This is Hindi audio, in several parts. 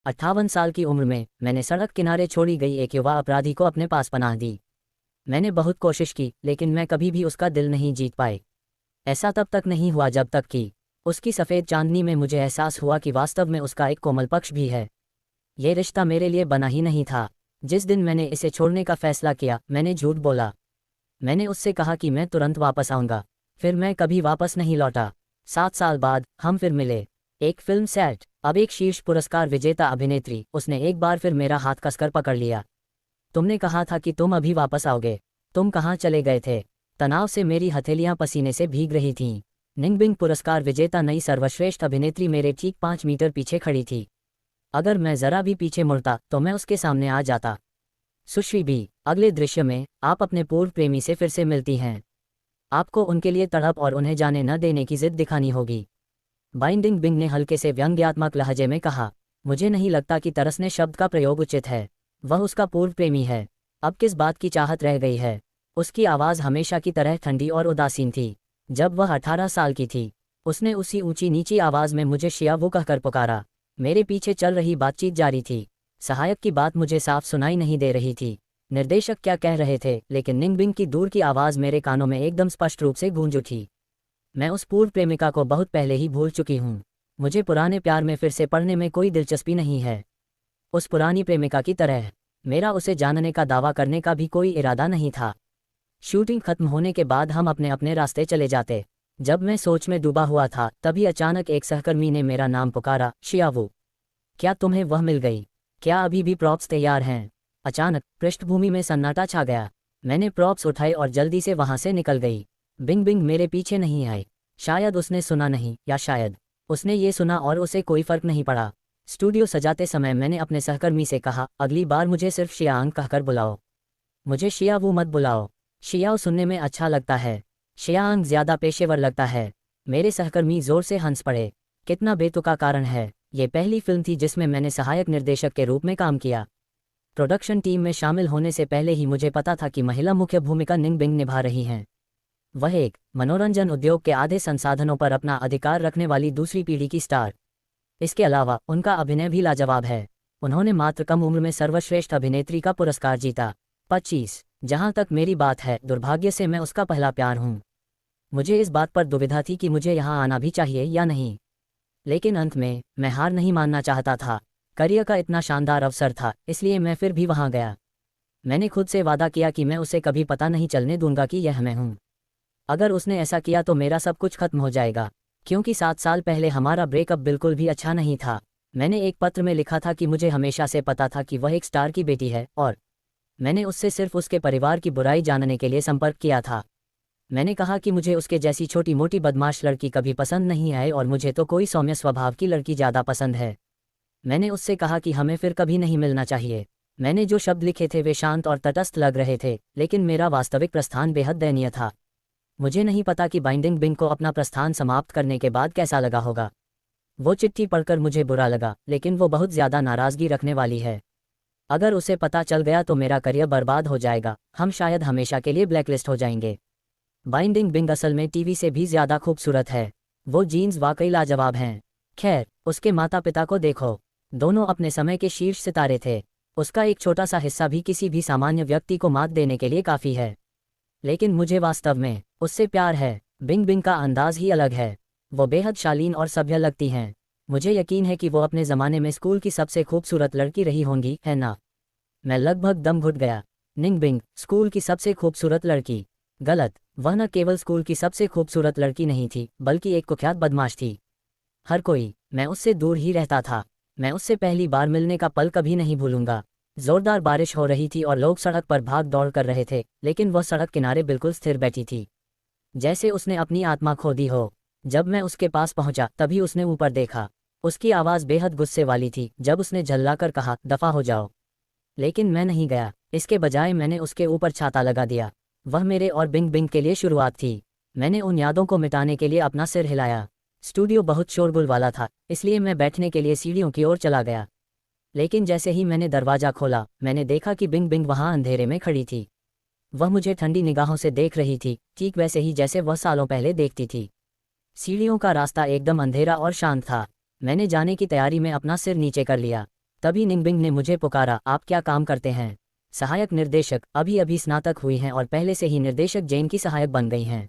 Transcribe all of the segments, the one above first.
58 साल की उम्र में मैंने सड़क किनारे छोड़ी गई एक युवा अपराधी को अपने पास पनाह दी। मैंने बहुत कोशिश की, लेकिन मैं कभी भी उसका दिल नहीं जीत पाई। ऐसा तब तक नहीं हुआ जब तक कि उसकी सफ़ेद चांदनी में मुझे एहसास हुआ कि वास्तव में उसका एक कोमल पक्ष भी है। ये रिश्ता मेरे लिए बना ही नहीं था। जिस दिन मैंने इसे छोड़ने का फैसला किया, मैंने झूठ बोला। मैंने उससे कहा कि मैं तुरंत वापस आऊँगा, फिर मैं कभी वापस नहीं लौटा। 7 साल बाद हम फिर मिले। एक फिल्म सेट, अब एक शीर्ष पुरस्कार विजेता अभिनेत्री। उसने एक बार फिर मेरा हाथ कसकर पकड़ लिया। तुमने कहा था कि तुम अभी वापस आओगे। तुम कहाँ चले गए थे? तनाव से मेरी हथेलियां पसीने से भीग रही थीं। निंगबिंग पुरस्कार विजेता नई सर्वश्रेष्ठ अभिनेत्री मेरे ठीक 5 मीटर पीछे खड़ी थी। अगर मैं जरा भी पीछे मुड़ता तो मैं उसके सामने आ जाता। सुश्री भी, अगले दृश्य में आप अपने पूर्व प्रेमी से फिर से मिलती हैं। आपको उनके लिए तड़प और उन्हें जाने न देने की जिद दिखानी होगी। बाइंडिंग बिंग ने हल्के से व्यंग्यात्मक लहजे में कहा। मुझे नहीं लगता कि तरसने शब्द का प्रयोग उचित है। वह उसका पूर्व प्रेमी है। अब किस बात की चाहत रह गई है? उसकी आवाज़ हमेशा की तरह ठंडी और उदासीन थी। जब वह 18 साल की थी, उसने उसी ऊंची नीची आवाज़ में मुझे शियावू कहकर पुकारा। मेरे पीछे चल रही बातचीत जारी थी। सहायक की बात मुझे साफ सुनाई नहीं दे रही थी। निर्देशक क्या कह रहे थे, लेकिन निंगबिंग की दूर की आवाज़ मेरे कानों में एकदम स्पष्ट रूप से गूंज उठी। मैं उस पूर्व प्रेमिका को बहुत पहले ही भूल चुकी हूँ। मुझे पुराने प्यार में फिर से पड़ने में कोई दिलचस्पी नहीं है। उस पुरानी प्रेमिका की तरह मेरा उसे जानने का दावा करने का भी कोई इरादा नहीं था। शूटिंग खत्म होने के बाद हम अपने अपने रास्ते चले जाते। जब मैं सोच में डूबा हुआ था, तभी अचानक एक सहकर्मी ने मेरा नाम पुकारा, शियावू। क्या तुम्हें वह मिल गई? क्या अभी भी प्रॉप्स तैयार हैं? अचानक पृष्ठभूमि में सन्नाटा छा गया। मैंने प्रॉप्स उठाए और जल्दी से वहां से निकल गई। बिंग बिंग मेरे पीछे नहीं आई। शायद उसने सुना नहीं, या शायद उसने ये सुना और उसे कोई फर्क नहीं पड़ा। स्टूडियो सजाते समय मैंने अपने सहकर्मी से कहा, अगली बार मुझे सिर्फ शियांग कहकर बुलाओ। मुझे शियावू मत बुलाओ। शियाओ सुनने में अच्छा लगता है। शियांग ज्यादा पेशेवर लगता है। मेरे सहकर्मी जोर से हंस पड़े। कितना बेतुका कारण है। ये पहली फिल्म थी जिसमें मैंने सहायक निर्देशक के रूप में काम किया। प्रोडक्शन टीम में शामिल होने से पहले ही मुझे पता था कि महिला मुख्य भूमिका निंगबिंग निभा रही हैं। वह एक मनोरंजन उद्योग के आधे संसाधनों पर अपना अधिकार रखने वाली दूसरी पीढ़ी की स्टार। इसके अलावा उनका अभिनय भी लाजवाब है। उन्होंने मात्र कम उम्र में सर्वश्रेष्ठ अभिनेत्री का पुरस्कार जीता। 25। जहां तक मेरी बात है, दुर्भाग्य से मैं उसका पहला प्यार हूं। मुझे इस बात पर दुविधा थी कि मुझे यहां आना भी चाहिए या नहीं, लेकिन अंत में मैं हार नहीं मानना चाहता था। करियर का इतना शानदार अवसर था, इसलिए मैं फिर भी वहां गया। मैंने खुद से वादा किया कि मैं उसे कभी पता नहीं चलने दूंगा कि यह मैं हूं। अगर उसने ऐसा किया तो मेरा सब कुछ खत्म हो जाएगा, क्योंकि 7 साल पहले हमारा ब्रेकअप बिल्कुल भी अच्छा नहीं था। मैंने एक पत्र में लिखा था कि मुझे हमेशा से पता था कि वह एक स्टार की बेटी है, और मैंने उससे सिर्फ उसके परिवार की बुराई जानने के लिए संपर्क किया था। मैंने कहा कि मुझे उसके जैसी छोटी मोटी बदमाश लड़की कभी पसंद नहीं आई और मुझे तो कोई सौम्य स्वभाव की लड़की ज़्यादा पसंद है। मैंने उससे कहा कि हमें फिर कभी नहीं मिलना चाहिए। मैंने जो शब्द लिखे थे वे शांत और तटस्थ लग रहे थे, लेकिन मेरा वास्तविक प्रस्थान बेहद दयनीय था। मुझे नहीं पता कि बाइंडिंग बिंग को अपना प्रस्थान समाप्त करने के बाद कैसा लगा होगा। वो चिट्ठी पढ़कर मुझे बुरा लगा, लेकिन वो बहुत ज़्यादा नाराज़गी रखने वाली है। अगर उसे पता चल गया तो मेरा करियर बर्बाद हो जाएगा। हम शायद हमेशा के लिए ब्लैकलिस्ट हो जाएंगे। बाइंडिंग बिंग असल में टीवी से भी ज़्यादा खूबसूरत है। वो जीन्स वाकई लाजवाब हैं। खैर, उसके माता पिता को देखो। दोनों अपने समय के शीर्ष सितारे थे। उसका एक छोटा सा हिस्सा भी किसी भी सामान्य व्यक्ति को मात देने के लिए काफ़ी है। लेकिन मुझे वास्तव में उससे प्यार है। बिंग बिंग का अंदाज ही अलग है। वो बेहद शालीन और सभ्य लगती हैं। मुझे यकीन है कि वो अपने ज़माने में स्कूल की सबसे खूबसूरत लड़की रही होंगी, है ना? मैं लगभग दम घुट गया। निंगबिंग स्कूल की सबसे खूबसूरत लड़की? गलत। वह न केवल स्कूल की सबसे खूबसूरत लड़की नहीं थी, बल्कि एक कुख्यात बदमाश थी। हर कोई, मैं उससे दूर ही रहता था। मैं उससे पहली बार मिलने का पल कभी नहीं भूलूंगा। जोरदार बारिश हो रही थी और लोग सड़क पर भाग दौड़ कर रहे थे, लेकिन वह सड़क किनारे बिल्कुल स्थिर बैठी थी, जैसे उसने अपनी आत्मा खो दी हो। जब मैं उसके पास पहुंचा, तभी उसने ऊपर देखा। उसकी आवाज़ बेहद गुस्से वाली थी जब उसने झल्लाकर कहा, दफा हो जाओ। लेकिन मैं नहीं गया। इसके बजाय मैंने उसके ऊपर छाता लगा दिया। वह मेरे और बिंग बिंग के लिए शुरुआत थी। मैंने उन यादों को मिटाने के लिए अपना सिर हिलाया। स्टूडियो बहुत शोरगुल वाला था, इसलिए मैं बैठने के लिए सीढ़ियों की ओर चला गया। लेकिन जैसे ही मैंने दरवाज़ा खोला, मैंने देखा कि बिंग बिंग वहाँ अंधेरे में खड़ी थी। वह मुझे ठंडी निगाहों से देख रही थी, ठीक वैसे ही जैसे वह सालों पहले देखती थी। सीढ़ियों का रास्ता एकदम अंधेरा और शांत था। मैंने जाने की तैयारी में अपना सिर नीचे कर लिया। तभी निंगबिंग ने मुझे पुकारा, आप क्या काम करते हैं? सहायक निर्देशक, अभी अभी स्नातक हुई हैं और पहले से ही निर्देशक जेन की सहायक बन गई हैं।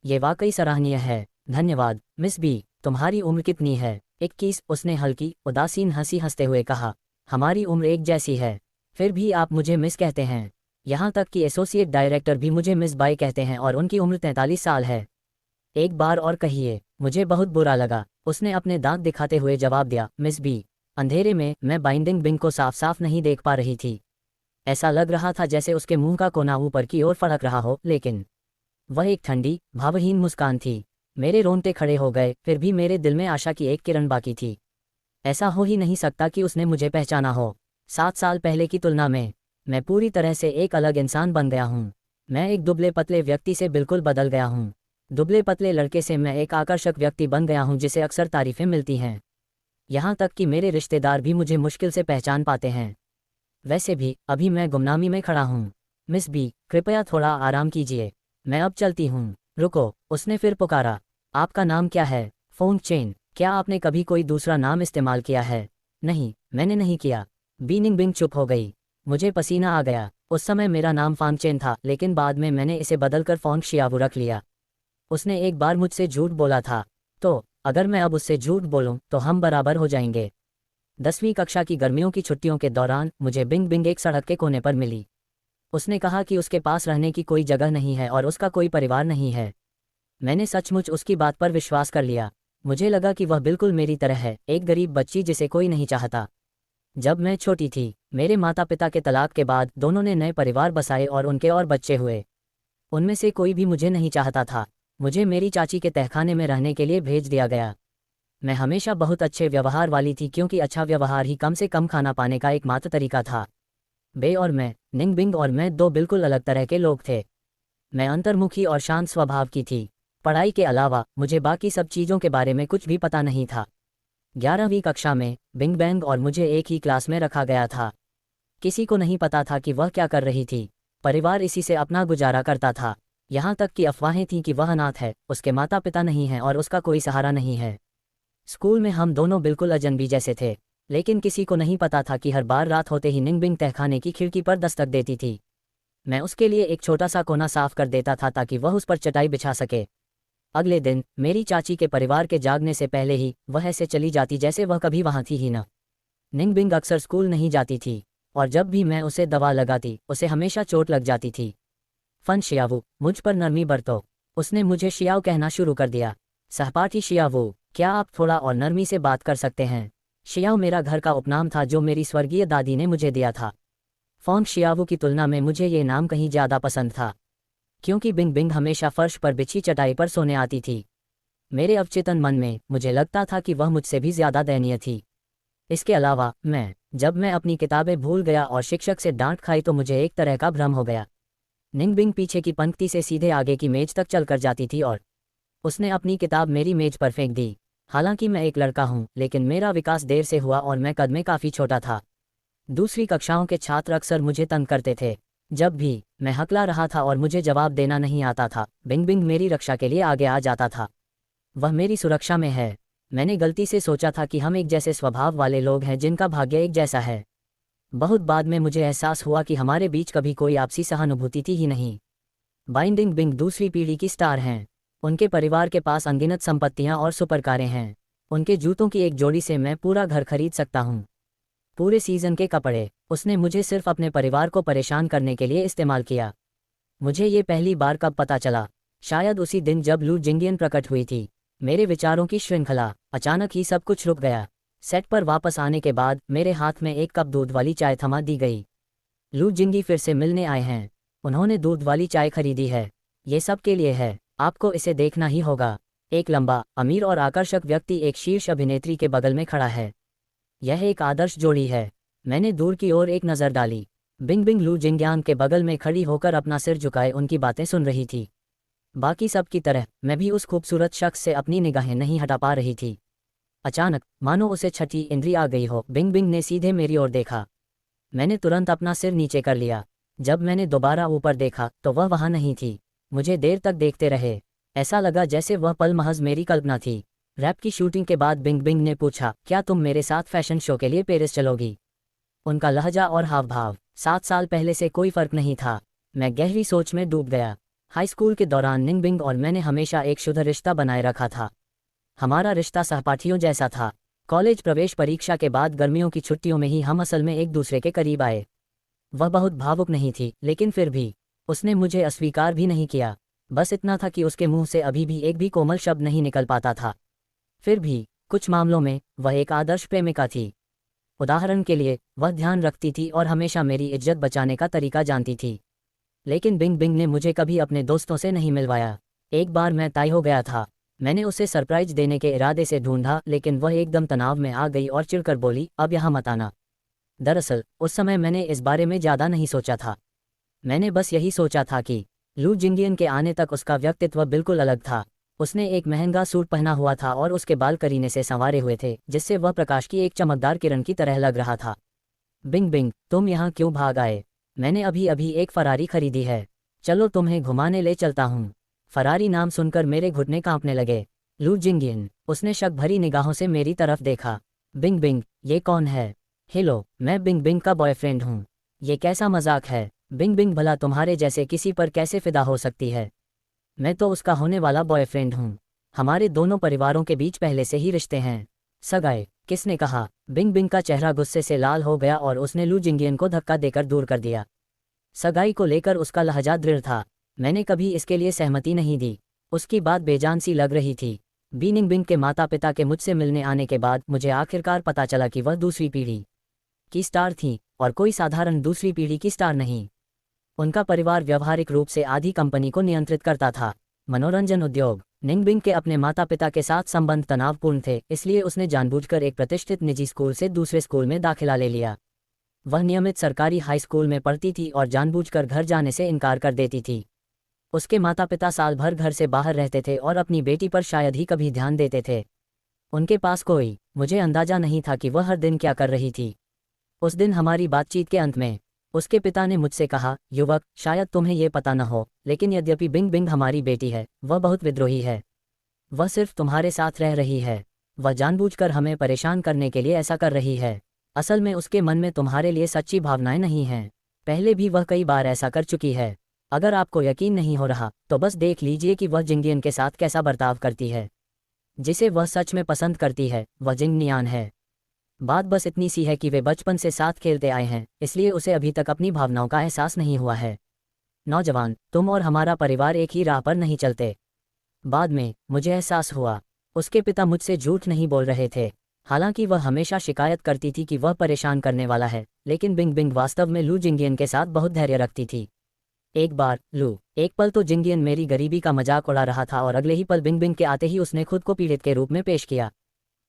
ये वाकई सराहनीय है। धन्यवाद मिस बी। तुम्हारी उम्र कितनी है? 21, उसने हल्की उदासीन हंसी हंसते हुए कहा। हमारी उम्र एक जैसी है, फिर भी आप मुझे मिस कहते हैं। यहाँ तक कि एसोसिएट डायरेक्टर भी मुझे मिस बाई कहते हैं और उनकी उम्र 43 साल है। एक बार और कहिए। मुझे बहुत बुरा लगा, उसने अपने दांत दिखाते हुए जवाब दिया। Miss B. अंधेरे में मैं बाइंडिंग बिंग को साफ साफ नहीं देख पा रही थी। ऐसा लग रहा था जैसे उसके मुंह का कोना ऊपर की ओर फड़क रहा हो, लेकिन वह एक ठंडी भावहीन मुस्कान थी। मेरे रोंगटे खड़े हो गए, फिर भी मेरे दिल में आशा की एक किरण बाकी थी। ऐसा हो ही नहीं सकता कि उसने मुझे पहचाना हो। 7 साल पहले की तुलना में मैं पूरी तरह से एक अलग इंसान बन गया हूँ। मैं एक दुबले पतले व्यक्ति से बिल्कुल बदल गया हूँ। दुबले पतले लड़के से मैं एक आकर्षक व्यक्ति बन गया हूँ जिसे अक्सर तारीफें मिलती हैं। यहाँ तक कि मेरे रिश्तेदार भी मुझे मुश्किल से पहचान पाते हैं। वैसे भी अभी मैं गुमनामी में खड़ा हूँ। मिस बी, कृपया थोड़ा आराम कीजिए, मैं अब चलती हूँ। रुको, उसने फिर पुकारा। आपका नाम क्या है? Fong Chen. क्या आपने कभी कोई दूसरा नाम इस्तेमाल किया है? नहीं, मैंने नहीं किया। बी निंगबिंग चुप हो गई। मुझे पसीना आ गया। उस समय मेरा नाम फांग चेन था, लेकिन बाद में मैंने इसे बदलकर फोंग शियावू रख लिया। उसने एक बार मुझसे झूठ बोला था, तो अगर मैं अब उससे झूठ बोलूं तो हम बराबर हो जाएंगे। 10वीं कक्षा की गर्मियों की छुट्टियों के दौरान मुझे बिंग बिंग एक सड़क के कोने पर मिली। उसने कहा कि उसके पास रहने की कोई जगह नहीं है और उसका कोई परिवार नहीं है। मैंने सचमुच उसकी बात पर विश्वास कर लिया। मुझे लगा कि वह बिल्कुल मेरी तरह है, एक गरीब बच्ची जिसे कोई नहीं चाहता। जब मैं छोटी थी, मेरे माता पिता के तलाक के बाद दोनों ने नए परिवार बसाए और उनके और बच्चे हुए। उनमें से कोई भी मुझे नहीं चाहता था। मुझे मेरी चाची के तहखाने में रहने के लिए भेज दिया गया। मैं हमेशा बहुत अच्छे व्यवहार वाली थी, क्योंकि अच्छा व्यवहार ही कम से कम खाना पाने का एकमात्र तरीका था। बे और मैं, निंगबिंग और मैं, दो बिल्कुल अलग तरह के लोग थे। मैं अंतर्मुखी और शांत स्वभाव की थी। पढ़ाई के अलावा मुझे बाकी सब चीज़ों के बारे में कुछ भी पता नहीं था। 11वीं कक्षा में बिंग बैंग और मुझे एक ही क्लास में रखा गया था। किसी को नहीं पता था कि वह क्या कर रही थी। परिवार इसी से अपना गुजारा करता था। यहाँ तक कि अफवाहें थीं कि वह अनाथ है, उसके माता पिता नहीं हैं और उसका कोई सहारा नहीं है। स्कूल में हम दोनों बिल्कुल अजनबी जैसे थे, लेकिन किसी को नहीं पता था कि हर बार रात होते ही निंगबिंग तहखाने की खिड़की पर दस्तक देती थी। मैं उसके लिए एक छोटा सा कोना साफ कर देता था ताकि वह उस पर चटाई बिछा सके। अगले दिन मेरी चाची के परिवार के जागने से पहले ही वह ऐसे चली जाती जैसे वह कभी वहाँ थी ही न। निंगबिंग अक्सर स्कूल नहीं जाती थी, और जब भी मैं उसे दवा लगाती उसे हमेशा चोट लग जाती थी। फन शियावू, मुझ पर नरमी बरतो। उसने मुझे शियाव कहना शुरू कर दिया। सहपाठी शियावू, क्या आप थोड़ा और नरमी से बात कर सकते हैं? शियाव मेरा घर का उपनाम था जो मेरी स्वर्गीय दादी ने मुझे दिया था। फोंग शियावू की तुलना में मुझे ये नाम कहीं ज़्यादा पसंद था, क्योंकि बिंग बिंग हमेशा फर्श पर बिछी चटाई पर सोने आती थी। मेरे अवचेतन मन में मुझे लगता था कि वह मुझसे भी ज़्यादा दयनीय थी। इसके अलावा जब मैं अपनी किताबें भूल गया और शिक्षक से डांट खाई तो मुझे एक तरह का भ्रम हो गया। निंगबिंग पीछे की पंक्ति से सीधे आगे की मेज तक चलकर जाती थी और उसने अपनी किताब मेरी मेज पर फेंक दी। हालांकि मैं एक लड़का हूँ, लेकिन मेरा विकास देर से हुआ और मैं कद में काफ़ी छोटा था। दूसरी कक्षाओं के छात्र अक्सर मुझे तंग करते थे। जब भी मैं हकला रहा था और मुझे जवाब देना नहीं आता था, बिंग बिंग मेरी रक्षा के लिए आगे आ जाता था। वह मेरी सुरक्षा में है। मैंने गलती से सोचा था कि हम एक जैसे स्वभाव वाले लोग हैं जिनका भाग्य एक जैसा है। बहुत बाद में मुझे एहसास हुआ कि हमारे बीच कभी कोई आपसी सहानुभूति थी ही नहीं। बाइंडिंग बिंग दूसरी पीढ़ी की स्टार हैं। उनके परिवार के पास अनगिनत संपत्तियां और सुपरकारें हैं। उनके जूतों की एक जोड़ी से मैं पूरा घर खरीद सकता हूँ। पूरे सीजन के कपड़े उसने मुझे सिर्फ अपने परिवार को परेशान करने के लिए इस्तेमाल किया। मुझे ये पहली बार कब पता चला? शायद उसी दिन जब लू जिंगियन प्रकट हुई थी। मेरे विचारों की श्रृंखला, अचानक ही सब कुछ रुक गया। सेट पर वापस आने के बाद मेरे हाथ में एक कप दूध वाली चाय थमा दी गई। लू जिंगी फिर से मिलने आए हैं। उन्होंने दूध वाली चाय खरीदी है। ये सब के लिए है, आपको इसे देखना ही होगा। एक लंबा, अमीर और आकर्षक व्यक्ति एक शीर्ष अभिनेत्री के बगल में खड़ा है। यह एक आदर्श जोड़ी है। मैंने दूर की ओर एक नज़र डाली। बिंग बिंग लू जिंग्यांग के बगल में खड़ी होकर अपना सिर झुकाए उनकी बातें सुन रही थी। बाकी सब की तरह मैं भी उस खूबसूरत शख्स से अपनी निगाहें नहीं हटा पा रही थी। अचानक, मानो उसे छठी इंद्री आ गई हो, बिंग बिंग ने सीधे मेरी ओर देखा। मैंने तुरंत अपना सिर नीचे कर लिया। जब मैंने दोबारा ऊपर देखा तो वह वहाँ नहीं थी। मुझे देर तक देखते रहे। ऐसा लगा जैसे वह पल महज मेरी कल्पना थी। रैप की शूटिंग के बाद बिंग बिंग ने पूछा, क्या तुम मेरे साथ फैशन शो के लिए पेरिस चलोगी? उनका लहजा और हाव भाव 7 साल पहले से कोई फर्क नहीं था। मैं गहरी सोच में डूब गया। हाई स्कूल के दौरान निंगबिंग और मैंने हमेशा एक शुद्ध रिश्ता बनाए रखा था। हमारा रिश्ता सहपाठियों जैसा था। कॉलेज प्रवेश परीक्षा के बाद गर्मियों की छुट्टियों में ही हम असल में एक दूसरे के करीब आए। वह बहुत भावुक नहीं थी, लेकिन फिर भी उसने मुझे अस्वीकार भी नहीं किया। बस इतना था कि उसके मुंह से अभी भी एक भी कोमल शब्द नहीं निकल पाता था। फिर भी कुछ मामलों में वह एक आदर्श प्रेमिका थी। उदाहरण के लिए, वह ध्यान रखती थी और हमेशा मेरी इज्जत बचाने का तरीका जानती थी। लेकिन बिंग बिंग ने मुझे कभी अपने दोस्तों से नहीं मिलवाया। एक बार मैं तय हो गया था। मैंने उसे सरप्राइज देने के इरादे से ढूंढा, लेकिन वह एकदम तनाव में आ गई और चिढ़कर बोली, अब यहाँ मत आना। दरअसल उस समय मैंने इस बारे में ज़्यादा नहीं सोचा था। मैंने बस यही सोचा था कि लू जिंगियन के आने तक उसका व्यक्तित्व बिल्कुल अलग था। उसने एक महंगा सूट पहना हुआ था और उसके बाल करीने से संवारे हुए थे, जिससे वह प्रकाश की एक चमकदार किरण की तरह लग रहा था। बिंग बिंग, तुम यहाँ क्यों भाग आए? मैंने अभी अभी एक फरारी खरीदी है। चलो तुम्हें घुमाने ले चलता हूँ। फरारी नाम सुनकर मेरे घुटने कांपने लगे। लू जिंगियन, उसने शक भरी निगाहों से मेरी तरफ देखा। बिंग बिंग, ये कौन है? हेलो, मैं बिंग बिंग का बॉयफ्रेंड हूँ। ये कैसा मजाक है? बिंग बिंग, भला तुम्हारे जैसे किसी पर कैसे फिदा हो सकती है? मैं तो उसका होने वाला बॉयफ्रेंड हूँ। हमारे दोनों परिवारों के बीच पहले से ही रिश्ते हैं। सगाई? किसने कहा? बिंग बिंग का चेहरा गुस्से से लाल हो गया और उसने लू जिंगियन को धक्का देकर दूर कर दिया। सगाई को लेकर उसका लहजा दृढ़ था। मैंने कभी इसके लिए सहमति नहीं दी। उसकी बात बेजान सी लग रही थी। बिंग बिंग के माता पिता के मुझसे मिलने आने के बाद मुझे आखिरकार पता चला कि वह दूसरी पीढ़ी की स्टार थी, और कोई साधारण दूसरी पीढ़ी की स्टार नहीं। उनका परिवार व्यावहारिक रूप से आधी कंपनी को नियंत्रित करता था। मनोरंजन उद्योग। निंगबिंग के अपने माता पिता के साथ संबंध तनावपूर्ण थे, इसलिए उसने जानबूझकर एक प्रतिष्ठित निजी स्कूल से दूसरे स्कूल में दाखिला ले लिया। वह नियमित सरकारी हाई स्कूल में पढ़ती थी और जानबूझकर घर जाने से इनकार कर देती थी। उसके माता पिता साल भर घर से बाहर रहते थे और अपनी बेटी पर शायद ही कभी ध्यान देते थे। उनके पास कोई मुझे अंदाजा नहीं था कि वह हर दिन क्या कर रही थी। उस दिन हमारी बातचीत के अंत में उसके पिता ने मुझसे कहा, युवक, शायद तुम्हें यह पता न हो, लेकिन यद्यपि बिंग बिंग हमारी बेटी है, वह बहुत विद्रोही है। वह सिर्फ तुम्हारे साथ रह रही है। वह जानबूझकर हमें परेशान करने के लिए ऐसा कर रही है। असल में उसके मन में तुम्हारे लिए सच्ची भावनाएं नहीं हैं। पहले भी वह कई बार ऐसा कर चुकी है। अगर आपको यकीन नहीं हो रहा तो बस देख लीजिए कि वह जिंगियन के साथ कैसा बर्ताव करती है। जिसे वह सच में पसंद करती है वह जिंगनियान है। बात बस इतनी सी है कि वे बचपन से साथ खेलते आए हैं, इसलिए उसे अभी तक अपनी भावनाओं का एहसास नहीं हुआ है। नौजवान, तुम और हमारा परिवार एक ही राह पर नहीं चलते। बाद में मुझे एहसास हुआ उसके पिता मुझसे झूठ नहीं बोल रहे थे। हालांकि वह हमेशा शिकायत करती थी कि वह परेशान करने वाला है, लेकिन बिंग बिंग वास्तव में लू जिंगियन के साथ बहुत धैर्य रखती थी। एक बार एक पल तो जिंगियन मेरी गरीबी का मजाक उड़ा रहा था और अगले ही पल बिंग बिंग के आते ही उसने खुद को पीड़ित के रूप में पेश किया।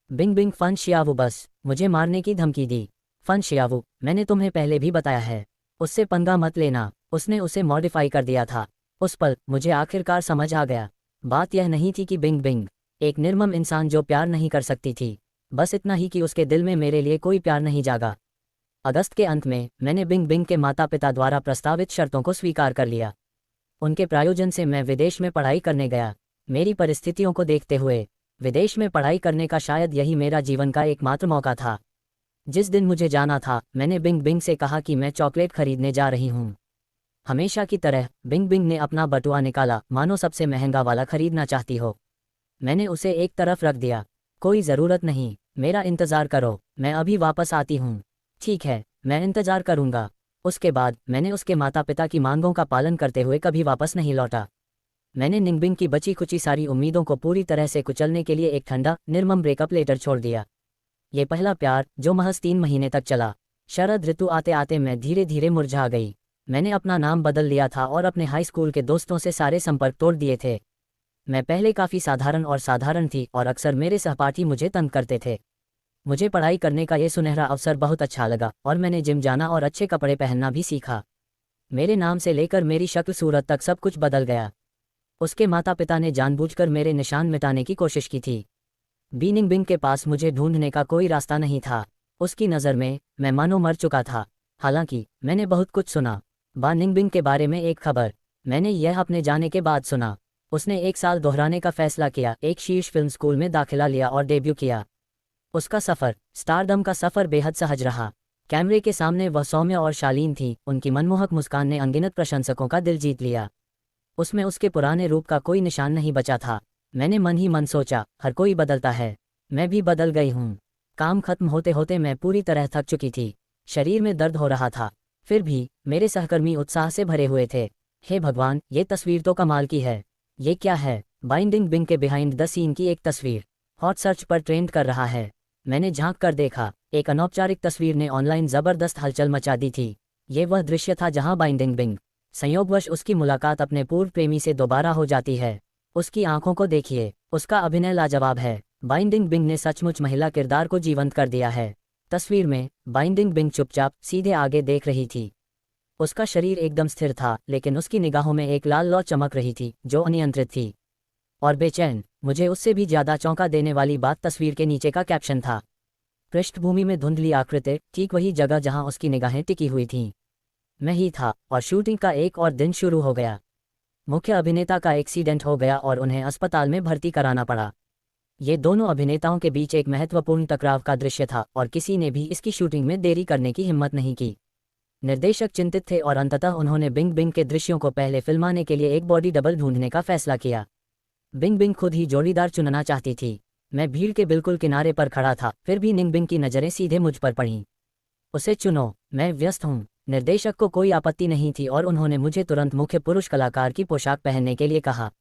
बिंग बिंग, फन शियावू, बस मुझे मारने की धमकी दी। फन शियावू, मैंने तुम्हें पहले भी बताया है, उससे पंगा मत लेना। उसने उसे मॉडिफाई कर दिया था। उस पल मुझे आखिरकार समझ आ गया। बात यह नहीं थी कि बिंग बिंग एक निर्मम इंसान जो प्यार नहीं कर सकती थी, बस इतना ही कि उसके दिल में मेरे लिए कोई प्यार नहीं जागा। अगस्त के अंत में मैंने बिंग बिंग के माता पिता द्वारा प्रस्तावित शर्तों को स्वीकार कर लिया। उनके प्रायोजन से मैं विदेश में पढ़ाई करने गया। मेरी परिस्थितियों को देखते हुए विदेश में पढ़ाई करने का शायद यही मेरा जीवन का एकमात्र मौका था। जिस दिन मुझे जाना था, मैंने बिंग बिंग से कहा कि मैं चॉकलेट खरीदने जा रही हूँ। हमेशा की तरह बिंग बिंग ने अपना बटुआ निकाला, मानो सबसे महंगा वाला खरीदना चाहती हो। मैंने उसे एक तरफ रख दिया। कोई ज़रूरत नहीं, मेरा इंतज़ार करो, मैं अभी वापस आती हूँ। ठीक है, मैं इंतज़ार करूँगा। उसके बाद मैंने उसके माता पिता की मांगों का पालन करते हुए कभी वापस नहीं लौटा। मैंने निंगबिंग की बची खुची सारी उम्मीदों को पूरी तरह से कुचलने के लिए एक ठंडा, निर्मम ब्रेकअप लेटर छोड़ दिया। ये पहला प्यार जो महज 3 महीने तक चला। शरद ऋतु आते आते मैं धीरे धीरे मुरझा गई। मैंने अपना नाम बदल लिया था और अपने हाई स्कूल के दोस्तों से सारे संपर्क तोड़ दिए थे। मैं पहले काफ़ी साधारण थी और अक्सर मेरे सहपाठी मुझे तंग करते थे। मुझे पढ़ाई करने का ये सुनहरा अवसर बहुत अच्छा लगा और मैंने जिम जाना और अच्छे कपड़े पहनना भी सीखा। मेरे नाम से लेकर मेरी शक्ल सूरत तक सब कुछ बदल गया। उसके माता पिता ने जानबूझकर मेरे निशान मिटाने की कोशिश की थी। बिंग बिंग के पास मुझे ढूंढने का कोई रास्ता नहीं था। उसकी नज़र में मैं मानो मर चुका था। हालांकि मैंने बहुत कुछ सुना। निंगबिंग के बारे में एक खबर मैंने यह अपने जाने के बाद सुना। उसने 1 साल दोहराने का फैसला किया, एक शीर्ष फिल्म स्कूल में दाखिला लिया और डेब्यू किया। उसका सफ़र, स्टारडम का सफ़र बेहद सहज रहा। कैमरे के सामने वह सौम्य और शालीन थी, उनकी मनमोहक मुस्कान ने अनगिनत प्रशंसकों का दिल जीत लिया। उसमें उसके पुराने रूप का कोई निशान नहीं बचा था। मैंने मन ही मन सोचा, हर कोई बदलता है, मैं भी बदल गई हूँ। काम खत्म होते होते मैं पूरी तरह थक चुकी थी, शरीर में दर्द हो रहा था। फिर भी मेरे सहकर्मी उत्साह से भरे हुए थे। हे भगवान, ये तस्वीर तो कमाल की है। ये क्या है? बाइंडिंग बिंग के बिहाइंड द सीन की एक तस्वीर हॉट सर्च पर ट्रेंड कर रहा है। मैंने झांक कर देखा, एक अनौपचारिक तस्वीर ने ऑनलाइन जबरदस्त हलचल मचा दी थी। ये वह दृश्य था जहां बाइंडिंग बिंग संयोगवश उसकी मुलाकात अपने पूर्व प्रेमी से दोबारा हो जाती है। उसकी आंखों को देखिए, उसका अभिनय लाजवाब है। बाइंडिंग बिंग ने सचमुच महिला किरदार को जीवंत कर दिया है। तस्वीर में बाइंडिंग बिंग चुपचाप सीधे आगे देख रही थी। उसका शरीर एकदम स्थिर था, लेकिन उसकी निगाहों में एक लाल लौ चमक रही थी जो अनियंत्रित थी और बेचैन। मुझे उससे भी ज्यादा चौंका देने वाली बात तस्वीर के नीचे का कैप्शन था। पृष्ठभूमि में धुंधली आकृति, ठीक वही जगह जहां उसकी निगाहें टिकी हुई थीं। मैं ही था, और शूटिंग का एक और दिन शुरू हो गया। मुख्य अभिनेता का एक्सीडेंट हो गया और उन्हें अस्पताल में भर्ती कराना पड़ा। ये दोनों अभिनेताओं के बीच एक महत्वपूर्ण टकराव का दृश्य था और किसी ने भी इसकी शूटिंग में देरी करने की हिम्मत नहीं की। निर्देशक चिंतित थे और अंततः उन्होंने बिंग बिंग के दृश्यों को पहले फिल्माने के लिए एक बॉडी डबल ढूंढने का फैसला किया। बिंग बिंग खुद ही जोड़ीदार चुनना चाहती थी। मैं भीड़ के बिल्कुल किनारे पर खड़ा था, फिर भी निंग बिंग की नज़रें सीधे मुझ पर पड़ीं। उसे चुनो, मैं व्यस्त हूँ। निर्देशक को कोई आपत्ति नहीं थी और उन्होंने मुझे तुरंत मुख्य पुरुष कलाकार की पोशाक पहनने के लिए कहा।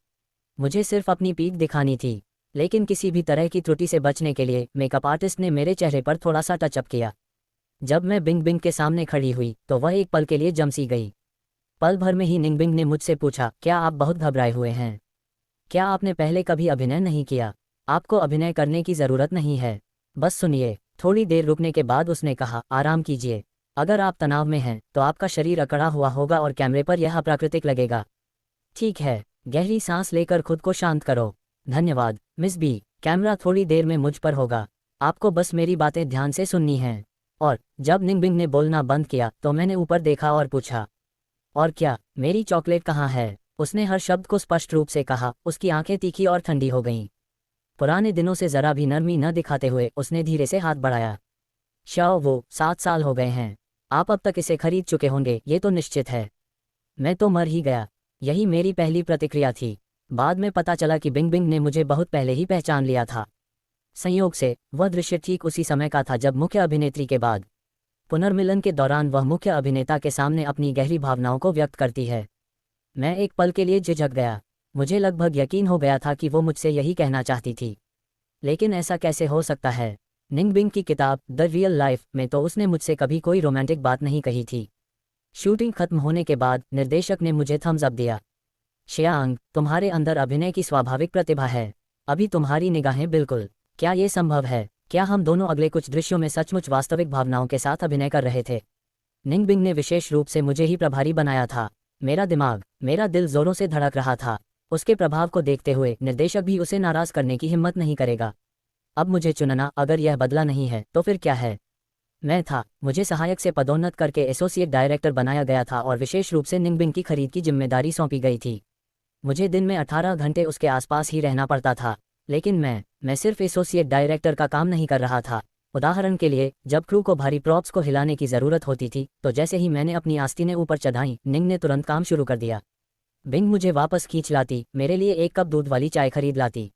मुझे सिर्फ अपनी पीठ दिखानी थी, लेकिन किसी भी तरह की त्रुटि से बचने के लिए मेकअप आर्टिस्ट ने मेरे चेहरे पर थोड़ा सा टचअप किया। जब मैं बिंग बिंग के सामने खड़ी हुई तो वह एक पल के लिए जमसी गई। पल भर में ही निंग बिंग ने मुझसे पूछा, क्या आप बहुत घबराए हुए हैं? क्या आपने पहले कभी अभिनय नहीं किया? आपको अभिनय करने की ज़रूरत नहीं है, बस सुनिए। थोड़ी देर रुकने के बाद उसने कहा, आराम कीजिए। अगर आप तनाव में हैं तो आपका शरीर अकड़ा हुआ होगा और कैमरे पर यह अप्राकृतिक लगेगा। ठीक है, गहरी सांस लेकर खुद को शांत करो। धन्यवाद मिस बी। कैमरा थोड़ी देर में मुझ पर होगा, आपको बस मेरी बातें ध्यान से सुननी हैं। और जब निंग बिंग ने बोलना बंद किया तो मैंने ऊपर देखा और पूछा, और क्या, मेरी चॉकलेट कहाँ है? उसने हर शब्द को स्पष्ट रूप से कहा, उसकी आंखें तीखी और ठंडी हो गईं। पुराने दिनों से जरा भी नरमी न दिखाते हुए उसने धीरे से हाथ बढ़ाया। शाओ, वो 7 साल हो गए हैं। आप अब तक इसे खरीद चुके होंगे, ये तो निश्चित है। मैं तो मर ही गया। यही मेरी पहली प्रतिक्रिया थी। बाद में पता चला कि बिंग बिंग ने मुझे बहुत पहले ही पहचान लिया था। संयोग से वह दृश्य ठीक उसी समय का था जब मुख्य अभिनेत्री के बाद पुनर्मिलन के दौरान वह मुख्य अभिनेता के सामने अपनी गहरी भावनाओं को व्यक्त करती है। मैं एक पल के लिए झिझक गया। मुझे लगभग यकीन हो गया था कि वो मुझसे यही कहना चाहती थी, लेकिन ऐसा कैसे हो सकता है? निंग बिंग की किताब द रियल लाइफ में तो उसने मुझसे कभी कोई रोमांटिक बात नहीं कही थी। शूटिंग खत्म होने के बाद निर्देशक ने मुझे थम्स अप दिया। श्यांग, तुम्हारे अंदर अभिनय की स्वाभाविक प्रतिभा है। अभी तुम्हारी निगाहें बिल्कुल। क्या ये संभव है? क्या हम दोनों अगले कुछ दृश्यों में सचमुच वास्तविक भावनाओं के साथ अभिनय कर रहे थे? निंग बिंग ने विशेष रूप से मुझे ही प्रभारी बनाया था। मेरा दिमाग, मेरा दिल जोरों से धड़क रहा था। उसके प्रभाव को देखते हुए निर्देशक भी उसे नाराज करने की हिम्मत नहीं करेगा। अब मुझे चुनना, अगर यह बदला नहीं है तो फिर क्या है? मैं था, मुझे सहायक से पदोन्नत करके एसोसिएट डायरेक्टर बनाया गया था और विशेष रूप से निंग बिंग की खरीद की जिम्मेदारी सौंपी गई थी। मुझे दिन में 18 घंटे उसके आसपास ही रहना पड़ता था, लेकिन मैं सिर्फ एसोसिएट डायरेक्टर का काम नहीं कर रहा था। उदाहरण के लिए, जब क्रू को भारी प्रॉप्स को हिलाने की ज़रूरत होती थी तो जैसे ही मैंने अपनी आस्तीनें ऊपर चढ़ाई, निंग ने तुरंत काम शुरू कर दिया। बिंग मुझे वापस खींच लाती, मेरे लिए एक कप दूध वाली चाय खरीद लाती।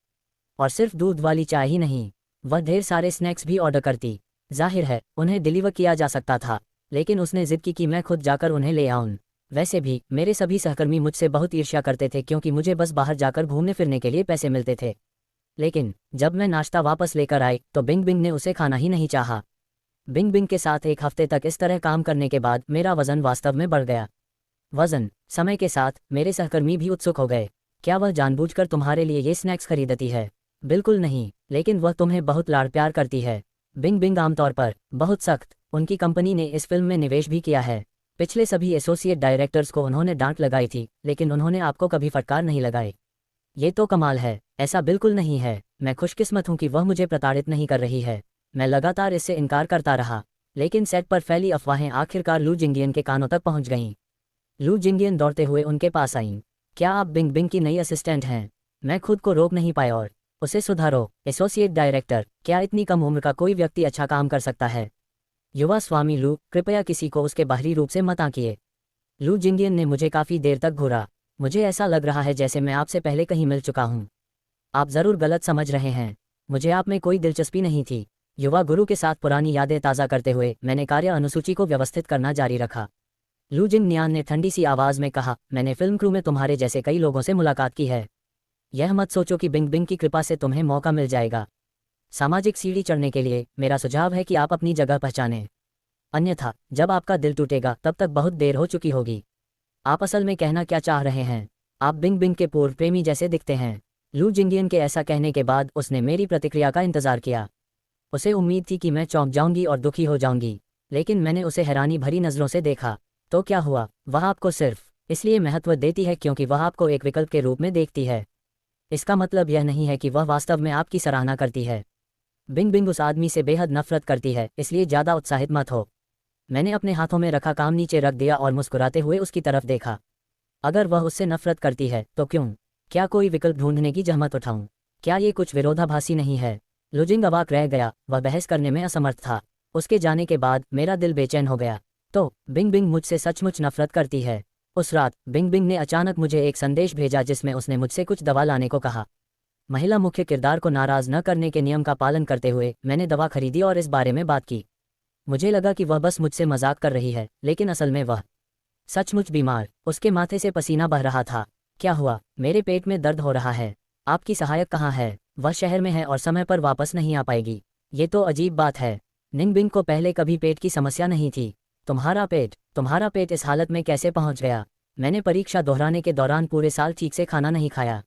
और सिर्फ दूध वाली चाय ही नहीं, वह ढेर सारे स्नैक्स भी ऑर्डर करती। जाहिर है उन्हें डिलीवर किया जा सकता था, लेकिन उसने जिद की कि मैं खुद जाकर उन्हें ले आऊं। वैसे भी मेरे सभी सहकर्मी मुझसे बहुत ईर्ष्या करते थे क्योंकि मुझे बस बाहर जाकर घूमने फिरने के लिए पैसे मिलते थे। लेकिन जब मैं नाश्ता वापस लेकर आई तो बिंग बिंग ने उसे खाना ही नहीं चाहा। बिंग बिंग के साथ एक हफ्ते तक इस तरह काम करने के बाद मेरा वजन वास्तव में बढ़ गया। वजन, समय के साथ मेरे सहकर्मी भी उत्सुक हो गए। क्या वह जानबूझकर तुम्हारे लिए ये स्नैक्स खरीदती है? बिल्कुल नहीं, लेकिन वह तुम्हें बहुत लाड़ प्यार करती है। बिंग बिंग आमतौर पर बहुत सख्त। उनकी कंपनी ने इस फिल्म में निवेश भी किया है। पिछले सभी एसोसिएट डायरेक्टर्स को उन्होंने डांट लगाई थी, लेकिन उन्होंने आपको कभी फटकार नहीं लगाई। ये तो कमाल है। ऐसा बिल्कुल नहीं है। मैं खुशकिस्मत हूं कि वह मुझे प्रताड़ित नहीं कर रही है। मैं लगातार इससे इनकार करता रहा, लेकिन सेट पर फैली अफवाहें आखिरकार लू जिंगियन के कानों तक पहुंच गईं। लू जिंगियन दौड़ते हुए उनके पास आईं। क्या आप बिंग बिंग की नई असिस्टेंट हैं? मैं खुद को रोक नहीं पाया और उसे सुधारो। एसोसिएट डायरेक्टर, क्या इतनी कम उम्र का कोई व्यक्ति अच्छा काम कर सकता है? युवा स्वामी लू, कृपया किसी को उसके बाहरी रूप से मत आंकिए। लू जिंगियन ने मुझे काफ़ी देर तक घूरा। मुझे ऐसा लग रहा है जैसे मैं आपसे पहले कहीं मिल चुका हूँ। आप ज़रूर गलत समझ रहे हैं। मुझे आप में कोई दिलचस्पी नहीं थी। युवा गुरु के साथ पुरानी यादें ताज़ा करते हुए मैंने कार्य अनुसूची को व्यवस्थित करना जारी रखा। लू जिंगनियान ने ठंडी सी आवाज़ में कहा, मैंने फिल्म क्रू में तुम्हारे जैसे कई लोगों से मुलाकात की है। यह मत सोचो कि बिंग बिंग की कृपा से तुम्हें मौका मिल जाएगा। सामाजिक सीढ़ी चढ़ने के लिए मेरा सुझाव है कि आप अपनी जगह पहचानें। अन्यथा जब आपका दिल टूटेगा तब तक बहुत देर हो चुकी होगी। आप असल में कहना क्या चाह रहे हैं? आप बिंग बिंग के पूर्व प्रेमी जैसे दिखते हैं। लू जिंगियन के ऐसा कहने के बाद उसने मेरी प्रतिक्रिया का इंतजार किया। उसे उम्मीद थी कि मैं चौंक जाऊंगी और दुखी हो जाऊंगी, लेकिन मैंने उसे हैरानी भरी नज़रों से देखा। तो क्या हुआ? वह आपको सिर्फ इसलिए महत्व देती है क्योंकि वह आपको एक विकल्प के रूप में देखती है। इसका मतलब यह नहीं है कि वह वास्तव में आपकी सराहना करती है। बिंग बिंग उस आदमी से बेहद नफरत करती है, इसलिए ज़्यादा उत्साहित मत हो। मैंने अपने हाथों में रखा काम नीचे रख दिया और मुस्कुराते हुए उसकी तरफ देखा। अगर वह उससे नफरत करती है तो क्यों? क्या कोई विकल्प ढूंढने की जहमत उठाऊं? क्या ये कुछ विरोधाभासी नहीं है? लुजिंग अवाक रह गया, वह बहस करने में असमर्थ था। उसके जाने के बाद मेरा दिल बेचैन हो गया। तो बिंग बिंग मुझसे सचमुच नफरत करती है? उस रात बिंग बिंग ने अचानक मुझे एक संदेश भेजा जिसमें उसने मुझसे कुछ दवा लाने को कहा। महिला मुख्य किरदार को नाराज न करने के नियम का पालन करते हुए मैंने दवा खरीदी और इस बारे में बात की। मुझे लगा कि वह बस मुझसे मजाक कर रही है, लेकिन असल में वह सचमुच बीमार। उसके माथे से पसीना बह रहा था। क्या हुआ? मेरे पेट में दर्द हो रहा है। आपकी सहायक कहाँ है? वह शहर में है और समय पर वापस नहीं आ पाएगी। ये तो अजीब बात है। निंग बिंग को पहले कभी पेट की समस्या नहीं थी। तुम्हारा पेट इस हालत में कैसे पहुंच गया? मैंने परीक्षा दोहराने के दौरान पूरे साल ठीक से खाना नहीं खाया।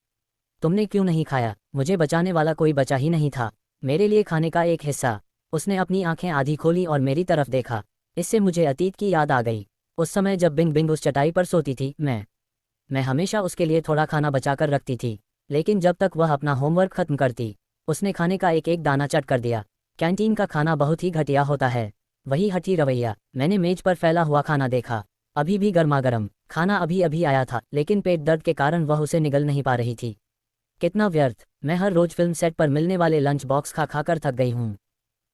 तुमने क्यों नहीं खाया? मुझे बचाने वाला कोई बचा ही नहीं था। मेरे लिए खाने का एक हिस्सा। उसने अपनी आंखें आधी खोली और मेरी तरफ देखा। इससे मुझे अतीत की याद आ गई। उस समय जब बिंग बिंग उस चटाई पर सोती थी, मैं हमेशा उसके लिए थोड़ा खाना बचाकर रखती थी, लेकिन जब तक वह अपना होमवर्क खत्म करती, उसने खाने का एक एक दाना चट कर दिया। कैंटीन का खाना बहुत ही घटिया होता है। वही हठी रवैया। मैंने मेज पर फैला हुआ खाना देखा, अभी भी गर्मागर्म। खाना अभी अभी आया था, लेकिन पेट दर्द के कारण वह उसे निगल नहीं पा रही थी। कितना व्यर्थ। मैं हर रोज फिल्म सेट पर मिलने वाले लंच बॉक्स खा खाकर थक गई हूँ।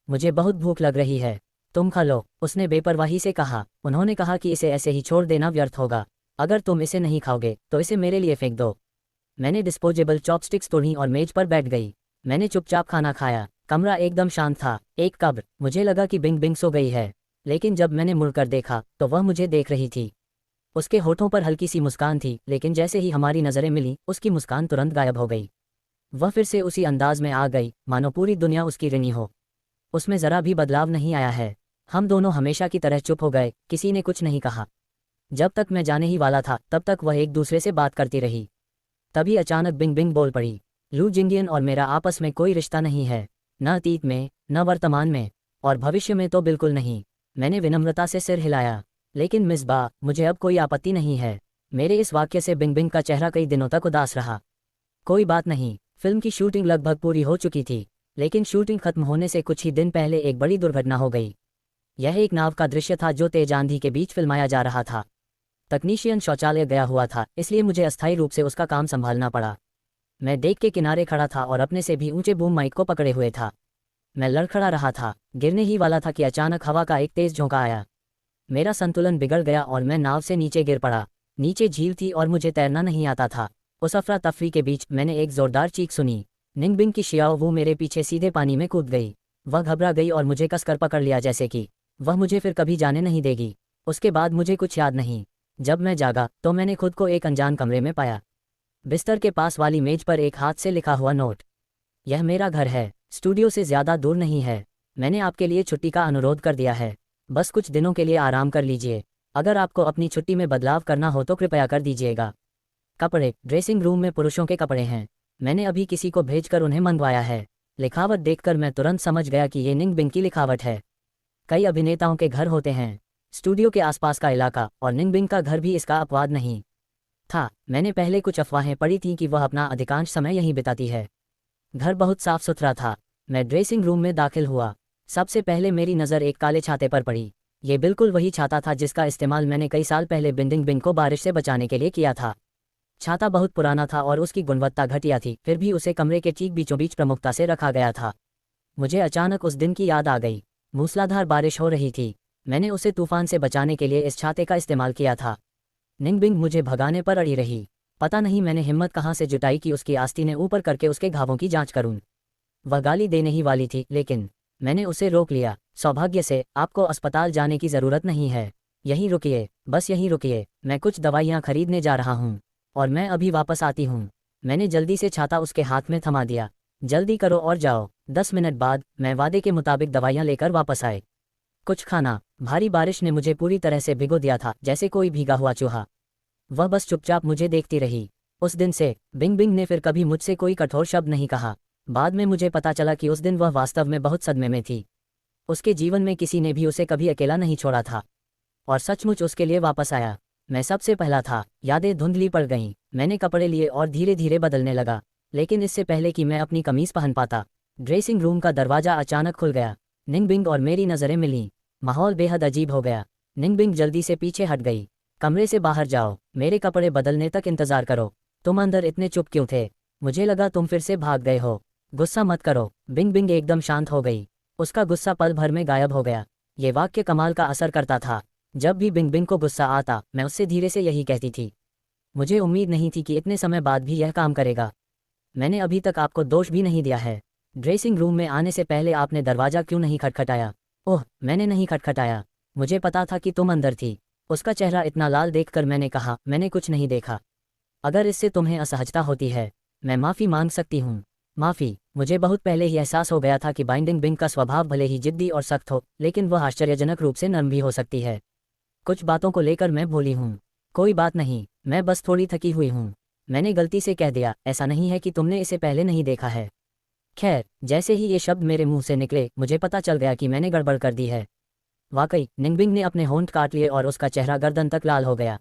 मुझे बहुत भूख लग रही है। तुम खा लो, उसने बेपरवाही से कहा। उन्होंने कहा कि इसे ऐसे ही छोड़ देना व्यर्थ होगा। अगर तुम इसे नहीं खाओगे तो इसे मेरे लिए फेंक दो। मैंने डिस्पोजेबल चॉपस्टिक्स तोड़ी और मेज पर बैठ गई। मैंने चुपचाप खाना खाया। कमरा एकदम शांत था, एक कब्र। मुझे लगा कि बिंग बिंग सो गई है, लेकिन जब मैंने मुड़कर देखा तो वह मुझे देख रही थी। उसके होठों पर हल्की सी मुस्कान थी, लेकिन जैसे ही हमारी नज़रें मिली उसकी मुस्कान तुरंत गायब हो गई। वह फिर से उसी अंदाज में आ गई, मानो पूरी दुनिया उसकी ऋणी हो। उसमें ज़रा भी बदलाव नहीं आया है। हम दोनों हमेशा की तरह चुप हो गए, किसी ने कुछ नहीं कहा। जब तक मैं जाने ही वाला था तब तक वह एक दूसरे से बात करती रही। तभी अचानक बिंग बिंग बोल पड़ी, लू जिंगियन और मेरा आपस में कोई रिश्ता नहीं है, न अतीत में, न वर्तमान में, और भविष्य में तो बिल्कुल नहीं। मैंने विनम्रता से सिर हिलाया। लेकिन मिसबा, मुझे अब कोई आपत्ति नहीं है। मेरे इस वाक्य से बिंग बिंग का चेहरा कई दिनों तक उदास रहा। कोई बात नहीं। फिल्म की शूटिंग लगभग पूरी हो चुकी थी, लेकिन शूटिंग खत्म होने से कुछ ही दिन पहले एक बड़ी दुर्घटना हो गई। यह एक नाव का दृश्य था जो तेज आंधी के बीच फिल्माया जा रहा था। तकनीशियन शौचालय गया हुआ था, इसलिए मुझे अस्थायी रूप से उसका काम संभालना पड़ा। मैं डेक के किनारे खड़ा था और अपने से भी ऊंचे बूम माइक को पकड़े हुए था। मैं लड़खड़ा रहा था, गिरने ही वाला था कि अचानक हवा का एक तेज झोंका आया। मेरा संतुलन बिगड़ गया और मैं नाव से नीचे गिर पड़ा। नीचे झील थी और मुझे तैरना नहीं आता था। उस अफरा तफरी के बीच मैंने एक जोरदार चीख सुनी। निंग बिंग की शियाओ वो मेरे पीछे सीधे पानी में कूद गई। वह घबरा गई और मुझे कसकर पकड़ लिया, जैसे कि वह मुझे फिर कभी जाने नहीं देगी। उसके बाद मुझे कुछ याद नहीं। जब मैं जागा तो मैंने खुद को एक अनजान कमरे में पाया। बिस्तर के पास वाली मेज पर एक हाथ से लिखा हुआ नोट। यह मेरा घर है, स्टूडियो से ज़्यादा दूर नहीं है। मैंने आपके लिए छुट्टी का अनुरोध कर दिया है। बस कुछ दिनों के लिए आराम कर लीजिए। अगर आपको अपनी छुट्टी में बदलाव करना हो तो कृपया कर दीजिएगा। कपड़े ड्रेसिंग रूम में पुरुषों के कपड़े हैं। मैंने अभी किसी को भेजकर उन्हें मंगवाया है। लिखावट देखकर मैं तुरंत समझ गया कि ये निंग बिंग की लिखावट है। कई अभिनेताओं के घर होते हैं, स्टूडियो के आसपास का इलाका, और निंग बिंग का घर भी इसका अपवाद नहीं था। मैंने पहले कुछ अफवाहें पढ़ी थीं कि वह अपना अधिकांश समय यहीं बिताती है। घर बहुत साफ सुथरा था। मैं ड्रेसिंग रूम में दाखिल हुआ। सबसे पहले मेरी नज़र एक काले छाते पर पड़ी। ये बिल्कुल वही छाता था जिसका इस्तेमाल मैंने कई साल पहले बिंग बिंग को बारिश से बचाने के लिए किया था। छाता बहुत पुराना था और उसकी गुणवत्ता घटिया थी, फिर भी उसे कमरे के ठीक बीचों बीच प्रमुखता से रखा गया था। मुझे अचानक उस दिन की याद आ गई। मूसलाधार बारिश हो रही थी। मैंने उसे तूफान से बचाने के लिए इस छाते का इस्तेमाल किया था। निंगबिंग मुझे भगाने पर अड़ी रही। पता नहीं मैंने हिम्मत कहाँ से जुटाई कि उसकी आस्तीनें ऊपर करके उसके घावों की जांच करूं। वह गाली देने ही वाली थी, लेकिन मैंने उसे रोक लिया। सौभाग्य से आपको अस्पताल जाने की ज़रूरत नहीं है। यहीं रुकिए, बस यहीं रुकिए, मैं कुछ दवाइयाँ खरीदने जा रहा हूँ और मैं अभी वापस आती हूँ। मैंने जल्दी से छाता उसके हाथ में थमा दिया। जल्दी करो और जाओ। 10 मिनट बाद मैं वादे के मुताबिक दवाइयाँ लेकर वापस आए। कुछ खाना। भारी बारिश ने मुझे पूरी तरह से भिगो दिया था, जैसे कोई भीगा हुआ चूहा। वह बस चुपचाप मुझे देखती रही। उस दिन से बिंग बिंग ने फिर कभी मुझसे कोई कठोर शब्द नहीं कहा। बाद में मुझे पता चला कि उस दिन वह वास्तव में बहुत सदमे में थी। उसके जीवन में किसी ने भी उसे कभी अकेला नहीं छोड़ा था और सचमुच उसके लिए वापस आया। मैं सबसे पहला था। यादें धुंधली पड़ गईं। मैंने कपड़े लिए और धीरे धीरे बदलने लगा, लेकिन इससे पहले कि मैं अपनी कमीज पहन पाता, ड्रेसिंग रूम का दरवाजा अचानक खुल गया। निंगबिंग और मेरी नज़रें मिलीं। माहौल बेहद अजीब हो गया। निंगबिंग जल्दी से पीछे हट गई। कमरे से बाहर जाओ, मेरे कपड़े बदलने तक इंतजार करो। तुम अंदर इतने चुप क्यों थे? मुझे लगा तुम फिर से भाग गए हो। गुस्सा मत करो। बिंग बिंग एकदम शांत हो गई। उसका गुस्सा पल भर में गायब हो गया। ये वाक्य कमाल का असर करता था। जब भी बिंग बिंग को गुस्सा आता, मैं उससे धीरे से यही कहती थी। मुझे उम्मीद नहीं थी कि इतने समय बाद भी यह काम करेगा। मैंने अभी तक आपको दोष भी नहीं दिया है। ड्रेसिंग रूम में आने से पहले आपने दरवाज़ा क्यों नहीं खटखटाया? ओह, मैंने नहीं खटखटाया। मुझे पता था कि तुम अंदर थी। उसका चेहरा इतना लाल देखकर मैंने कहा, मैंने कुछ नहीं देखा। अगर इससे तुम्हें असहजता होती है, मैं माफ़ी मांग सकती हूँ। माफ़ी? मुझे बहुत पहले ही एहसास हो गया था कि बाइंडिंग बिंग का स्वभाव भले ही जिद्दी और सख्त हो, लेकिन वह आश्चर्यजनक रूप से नर्म भी हो सकती है। कुछ बातों को लेकर मैं भोली हूँ। कोई बात नहीं, मैं बस थोड़ी थकी हुई हूँ। मैंने गलती से कह दिया। ऐसा नहीं है कि तुमने इसे पहले नहीं देखा है। खैर, जैसे ही ये शब्द मेरे मुंह से निकले, मुझे पता चल गया कि मैंने गड़बड़ कर दी है। वाकई, निंगबिंग ने अपने होंठ काट लिए और उसका चेहरा गर्दन तक लाल हो गया।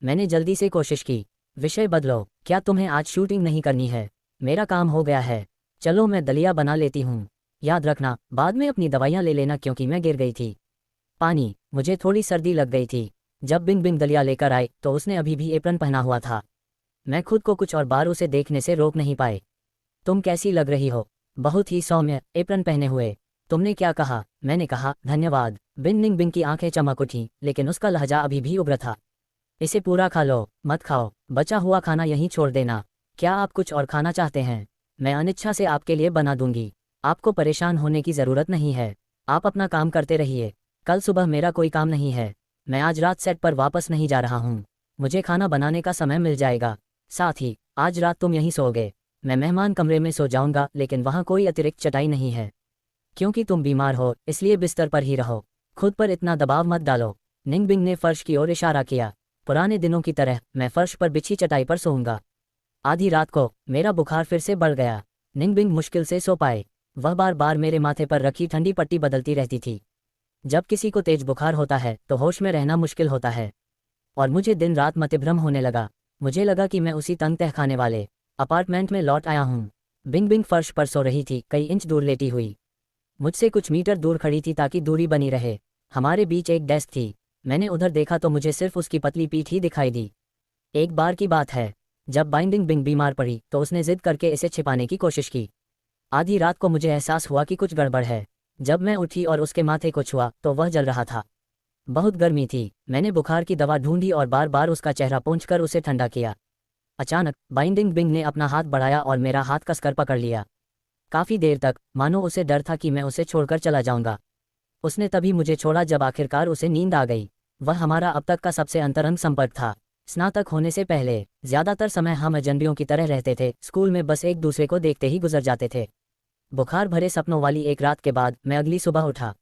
मैंने जल्दी से कोशिश की। विषय बदलो। क्या तुम्हें आज शूटिंग नहीं करनी है? मेरा काम हो गया है। चलो मैं दलिया बना लेती हूँ। याद रखना, बाद में अपनी दवाइयाँ ले लेना क्योंकि मैं गिर गई थी। पानी। मुझे थोड़ी सर्दी लग गई थी। जब बिंग बिंग दलिया लेकर आए तो उसने अभी भी एप्रन पहना हुआ था। मैं खुद को कुछ और बार उसे देखने से रोक नहीं पाए। तुम कैसी लग रही हो? बहुत ही सौम्य, एप्रन पहने हुए। तुमने क्या कहा? मैंने कहा, धन्यवाद। बिंग बिंग की आंखें चमक उठीं, लेकिन उसका लहजा अभी भी उग्र था। इसे पूरा खा लो, मत खाओ। बचा हुआ खाना यहीं छोड़ देना। क्या आप कुछ और खाना चाहते हैं? मैं अनिच्छा से आपके लिए बना दूंगी। आपको परेशान होने की ज़रूरत नहीं है। आप अपना काम करते रहिए। कल सुबह मेरा कोई काम नहीं है। मैं आज रात सेट पर वापस नहीं जा रहा हूँ। मुझे खाना बनाने का समय मिल जाएगा। साथ ही आज रात तुम यहीं सोओगे। मैं मेहमान कमरे में सो जाऊंगा, लेकिन वहाँ कोई अतिरिक्त चटाई नहीं है। क्योंकि तुम बीमार हो, इसलिए बिस्तर पर ही रहो। खुद पर इतना दबाव मत डालो। निंगबिंग ने फर्श की ओर इशारा किया। पुराने दिनों की तरह मैं फर्श पर बिछी चटाई पर सोऊंगा। आधी रात को मेरा बुखार फिर से बढ़ गया। निंगबिंग मुश्किल से सो पाए। वह बार बार मेरे माथे पर रखी ठंडी पट्टी बदलती रहती थी। जब किसी को तेज बुखार होता है तो होश में रहना मुश्किल होता है, और मुझे दिन रात मतिभ्रम होने लगा। मुझे लगा कि मैं उसी तंग तहखाने वाले अपार्टमेंट में लौट आया हूँ। बिंग बिंग फर्श पर सो रही थी, कई इंच दूर लेटी हुई। मुझसे कुछ मीटर दूर खड़ी थी ताकि दूरी बनी रहे। हमारे बीच एक डेस्क थी। मैंने उधर देखा तो मुझे सिर्फ उसकी पतली पीठ ही दिखाई दी। एक बार की बात है, जब बाइंडिंग बिंग बीमार पड़ी तो उसने जिद करके इसे छिपाने की कोशिश की। आधी रात को मुझे एहसास हुआ कि कुछ गड़बड़ है। जब मैं उठी और उसके माथे को छुआ तो वह जल रहा था। बहुत गर्मी थी। मैंने बुखार की दवा ढूंढी और बार बार उसका चेहरा पोंछकर उसे ठंडा किया। अचानक बाइंडिंग बिंग ने अपना हाथ बढ़ाया और मेरा हाथ कसकर पकड़ लिया। काफी देर तक मानो उसे डर था कि मैं उसे छोड़कर चला जाऊंगा। उसने तभी मुझे छोड़ा जब आखिरकार उसे नींद आ गई। वह हमारा अब तक का सबसे अंतरंग संपर्क था। स्नातक होने से पहले ज्यादातर समय हम अजनबियों की तरह रहते थे। स्कूल में बस एक दूसरे को देखते ही गुजर जाते थे। बुखार भरे सपनों वाली एक रात के बाद मैं अगली सुबह उठा।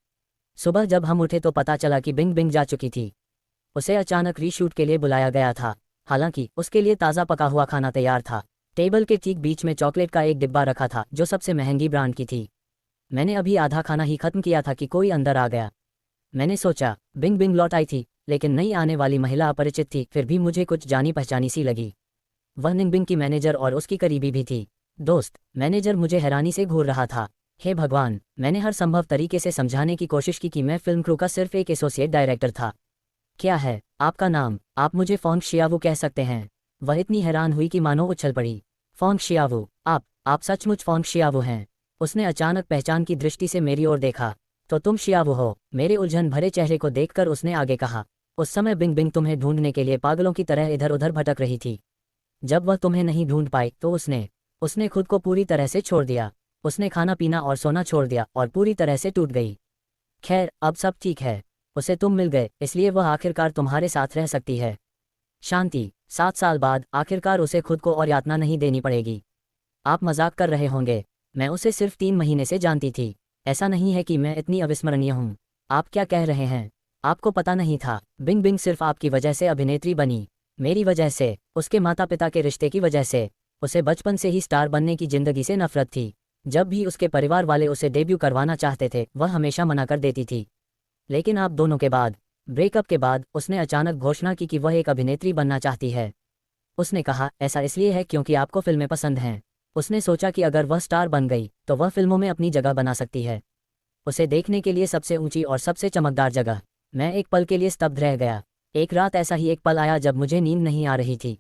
सुबह जब हम उठे तो पता चला कि बिंग बिंग जा चुकी थी। उसे अचानक रीशूट के लिए बुलाया गया था। हालांकि उसके लिए ताज़ा पका हुआ खाना तैयार था। टेबल के ठीक बीच में चॉकलेट का एक डिब्बा रखा था जो सबसे महंगी ब्रांड की थी। मैंने अभी आधा खाना ही खत्म किया था कि कोई अंदर आ गया। मैंने सोचा बिंग बिंग लौट आई थी, लेकिन नई आने वाली महिला अपरिचित थी। फिर भी मुझे कुछ जानी पहचानी सी लगी। वह निंगबिंग की मैनेजर और उसकी करीबी भी थी। दोस्त। मैनेजर मुझे हैरानी से घूर रहा था। हे भगवान, मैंने हर संभव तरीके से समझाने की कोशिश की कि मैं फिल्म क्रू का सिर्फ एक एसोसिएट डायरेक्टर था। क्या है आपका नाम? आप मुझे फोंग शियावू कह सकते हैं। वह इतनी हैरान हुई कि मानो उछल पड़ी। फोंग शियावू, आप सचमुच फोंग शियावू हैं। उसने अचानक पहचान की दृष्टि से मेरी ओर देखा। तो तुम शियावू हो? मेरे उलझन भरे चेहरे को देखकर उसने आगे कहा। उस समय बिंग बिंग तुम्हें ढूंढने के लिए पागलों की तरह इधर उधर भटक रही थी। जब वह तुम्हें नहीं ढूंढ पाई तो उसने खुद को पूरी तरह से छोड़ दिया। उसने खाना पीना और सोना छोड़ दिया और पूरी तरह से टूट गई। खैर, अब सब ठीक है। उसे तुम मिल गए, इसलिए वह आखिरकार तुम्हारे साथ रह सकती है। शांति। 7 साल बाद आखिरकार उसे खुद को और यातना नहीं देनी पड़ेगी। आप मजाक कर रहे होंगे। मैं उसे सिर्फ 3 महीने से जानती थी। ऐसा नहीं है कि मैं इतनी अविस्मरणीय हूँ। आप क्या कह रहे हैं? आपको पता नहीं था? बिंग बिंग सिर्फ आपकी वजह से अभिनेत्री बनी। मेरी वजह से, उसके माता पिता के रिश्ते की वजह से। उसे बचपन से ही स्टार बनने की जिंदगी से नफरत थी। जब भी उसके परिवार वाले उसे डेब्यू करवाना चाहते थे वह हमेशा मना कर देती थी। लेकिन आप दोनों के बाद, ब्रेकअप के बाद, उसने अचानक घोषणा की कि वह एक अभिनेत्री बनना चाहती है। उसने कहा ऐसा इसलिए है क्योंकि आपको फिल्में पसंद हैं। उसने सोचा कि अगर वह स्टार बन गई तो वह फिल्मों में अपनी जगह बना सकती है। उसे देखने के लिए सबसे ऊंची और सबसे चमकदार जगह। मैं एक पल के लिए स्तब्ध रह गया। एक रात ऐसा ही एक पल आया जब मुझे नींद नहीं आ रही थी।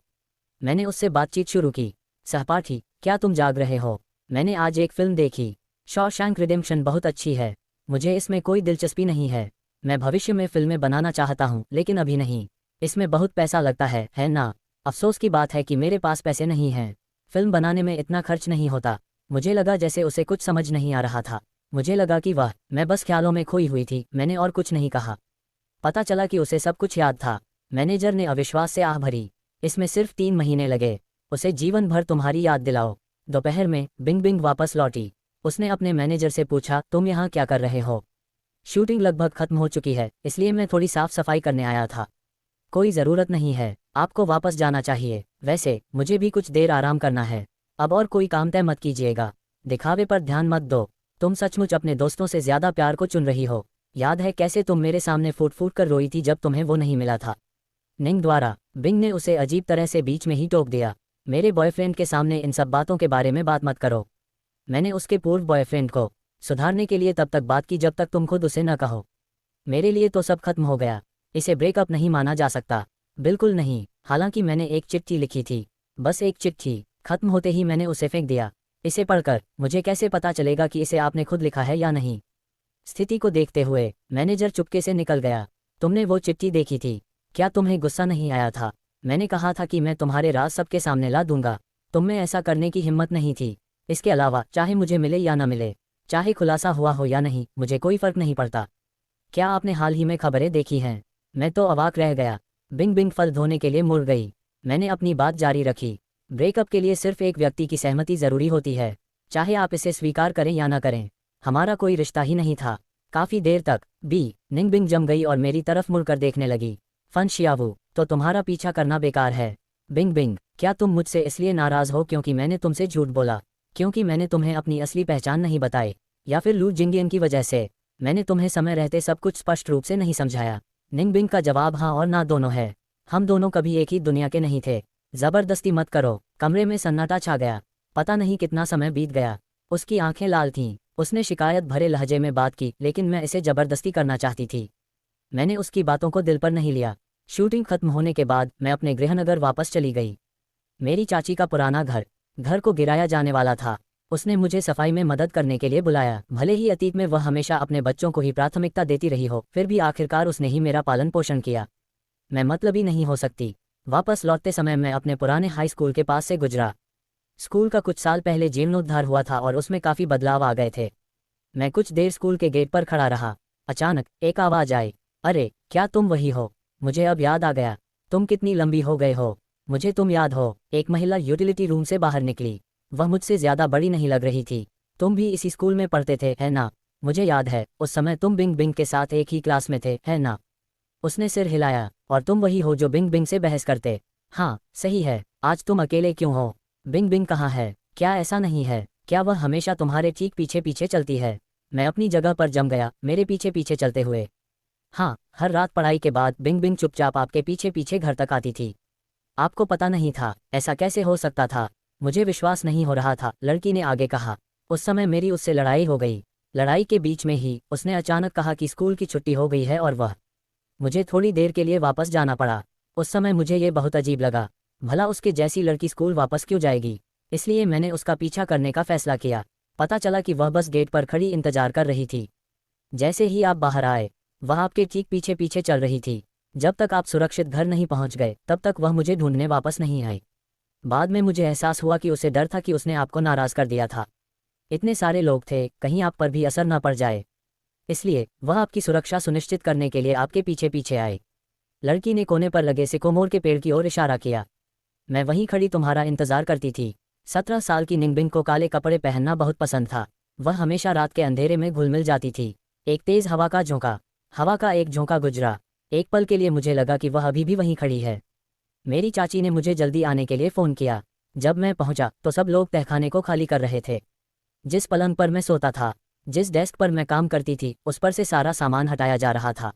मैंने उससे बातचीत शुरू की। सहपाठी, क्या तुम जाग रहे हो? मैंने आज एक फिल्म देखी। शॉशैंक रिडेम्पशन बहुत अच्छी है। मुझे इसमें कोई दिलचस्पी नहीं है। मैं भविष्य में फिल्में बनाना चाहता हूँ लेकिन अभी नहीं। इसमें बहुत पैसा लगता है ना? अफसोस की बात है कि मेरे पास पैसे नहीं हैं। फिल्म बनाने में इतना खर्च नहीं होता। मुझे लगा जैसे उसे कुछ समझ नहीं आ रहा था। मुझे लगा कि मैं बस ख्यालों में खोई हुई थी। मैंने और कुछ नहीं कहा। पता चला कि उसे सब कुछ याद था। मैनेजर ने अविश्वास से आह भरी। इसमें सिर्फ 3 महीने लगे। उसे जीवन भर तुम्हारी याद दिलाओ। दोपहर में बिंग बिंग वापस लौटी। उसने अपने मैनेजर से पूछा, तुम यहाँ क्या कर रहे हो? शूटिंग लगभग खत्म हो चुकी है, इसलिए मैं थोड़ी साफ सफाई करने आया था। कोई ज़रूरत नहीं है, आपको वापस जाना चाहिए। वैसे मुझे भी कुछ देर आराम करना है। अब और कोई काम तय मत कीजिएगा। दिखावे पर ध्यान मत दो। तुम सचमुच अपने दोस्तों से ज़्यादा प्यार को चुन रही हो। याद है कैसे तुम मेरे सामने फूट फूट कर रोई थी जब तुम्हें वो नहीं मिला था? निंग द्वारा। बिंग ने उसे अजीब तरह से बीच में ही टोक दिया। मेरे बॉयफ्रेंड के सामने इन सब बातों के बारे में बात मत करो। मैंने उसके पूर्व बॉयफ्रेंड को सुधारने के लिए तब तक बात की जब तक तुम खुद उसे न कहो। मेरे लिए तो सब खत्म हो गया। इसे ब्रेकअप नहीं माना जा सकता। बिल्कुल नहीं। हालांकि मैंने एक चिट्ठी लिखी थी। बस एक चिट्ठी। खत्म होते ही मैंने उसे फेंक दिया। इसे पढ़कर मुझे कैसे पता चलेगा कि इसे आपने खुद लिखा है या नहीं? स्थिति को देखते हुए मैनेजर चुपके से निकल गया। तुमने वो चिट्ठी देखी थी? क्या तुम्हें गुस्सा नहीं आया था? मैंने कहा था कि मैं तुम्हारे राज सबके सामने ला दूंगा। तुम में ऐसा करने की हिम्मत नहीं थी। इसके अलावा चाहे मुझे मिले या ना मिले, चाहे खुलासा हुआ हो या नहीं, मुझे कोई फर्क नहीं पड़ता। क्या आपने हाल ही में खबरें देखी हैं? मैं तो अवाक रह गया। बिंग बिंग फल धोने के लिए मुड़ गई। मैंने अपनी बात जारी रखी। ब्रेकअप के लिए सिर्फ एक व्यक्ति की सहमति जरूरी होती है, चाहे आप इसे स्वीकार करें या ना करें। हमारा कोई रिश्ता ही नहीं था। काफी देर तक निंग बिंग जम गई और मेरी तरफ मुड़कर देखने लगी। फन शियावू, तो तुम्हारा पीछा करना बेकार है। बिंग बिंग, क्या तुम मुझसे इसलिए नाराज हो क्योंकि मैंने तुमसे झूठ बोला? क्योंकि मैंने तुम्हें अपनी असली पहचान नहीं बताई? या फिर लू जिंगियन की वजह से? मैंने तुम्हें समय रहते सब कुछ स्पष्ट रूप से नहीं समझाया। निंग बिंग का जवाब हाँ और ना दोनों है। हम दोनों कभी एक ही दुनिया के नहीं थे। जबरदस्ती मत करो। कमरे में सन्नाटा छा गया। पता नहीं कितना समय बीत गया। उसकी आंखें लाल थीं। उसने शिकायत भरे लहजे में बात की, लेकिन मैं इसे जबरदस्ती करना चाहती थी। मैंने उसकी बातों को दिल पर नहीं लिया। शूटिंग खत्म होने के बाद मैं अपने गृहनगर वापस चली गई। मेरी चाची का पुराना घर को गिराया जाने वाला था। उसने मुझे सफाई में मदद करने के लिए बुलाया। भले ही अतीत में वह हमेशा अपने बच्चों को ही प्राथमिकता देती रही हो, फिर भी आखिरकार उसने ही मेरा पालन पोषण किया। मैं मतलबी नहीं हो सकती। वापस लौटते समय मैं अपने पुराने हाई स्कूल के पास से गुजरा। स्कूल का कुछ साल पहले जीर्णोद्धार हुआ था और उसमें काफ़ी बदलाव आ गए थे। मैं कुछ देर स्कूल के गेट पर खड़ा रहा। अचानक एक आवाज़ आई, अरे क्या तुम वही हो? मुझे अब याद आ गया। तुम कितनी लंबी हो गए हो। मुझे तुम याद हो। एक महिला यूटिलिटी रूम से बाहर निकली। वह मुझसे ज़्यादा बड़ी नहीं लग रही थी। तुम भी इसी स्कूल में पढ़ते थे, है ना? मुझे याद है, उस समय तुम बिंग बिंग के साथ एक ही क्लास में थे, है ना? उसने सिर हिलाया। और तुम वही हो जो बिंग बिंग से बहस करते? हाँ सही है। आज तुम अकेले क्यों हो? बिंग बिंग कहाँ है? क्या ऐसा नहीं है? क्या वह हमेशा तुम्हारे ठीक पीछे पीछे चलती है? मैं अपनी जगह पर जम गया, मेरे पीछे पीछे चलते हुए। हाँ, हर रात पढ़ाई के बाद बिंग बिंग चुपचाप आपके पीछे पीछे घर तक आती थी। आपको पता नहीं था? ऐसा कैसे हो सकता था? मुझे विश्वास नहीं हो रहा था, लड़की ने आगे कहा। उस समय मेरी उससे लड़ाई हो गई। लड़ाई के बीच में ही उसने अचानक कहा कि स्कूल की छुट्टी हो गई है और मुझे थोड़ी देर के लिए वापस जाना पड़ा। उस समय मुझे ये बहुत अजीब लगा। भला उसके जैसी लड़की स्कूल वापस क्यों जाएगी। इसलिए मैंने उसका पीछा करने का फैसला किया। पता चला कि वह बस गेट पर खड़ी इंतजार कर रही थी। जैसे ही आप बाहर आए, वह आपके ठीक पीछे पीछे चल रही थी। जब तक आप सुरक्षित घर नहीं पहुंच गए तब तक वह मुझे ढूंढने वापस नहीं आई। बाद में मुझे एहसास हुआ कि उसे डर था कि उसने आपको नाराज कर दिया था। इतने सारे लोग थे, कहीं आप पर भी असर न पड़ जाए, इसलिए वह आपकी सुरक्षा सुनिश्चित करने के लिए आपके पीछे पीछे आए। लड़की ने कोने पर लगे सिकोमोर के पेड़ की ओर इशारा किया। मैं वहीं खड़ी तुम्हारा इंतजार करती थी। 17 साल की निंगबिंग को काले कपड़े पहनना बहुत पसंद था। वह हमेशा रात के अंधेरे में घुल मिल जाती थी। एक तेज हवा का एक झोंका गुजरा। एक पल के लिए मुझे लगा कि वह अभी भी वहीं खड़ी है। मेरी चाची ने मुझे जल्दी आने के लिए फ़ोन किया। जब मैं पहुंचा तो सब लोग तहखाने को खाली कर रहे थे। जिस पलंग पर मैं सोता था, जिस डेस्क पर मैं काम करती थी, उस पर से सारा सामान हटाया जा रहा था।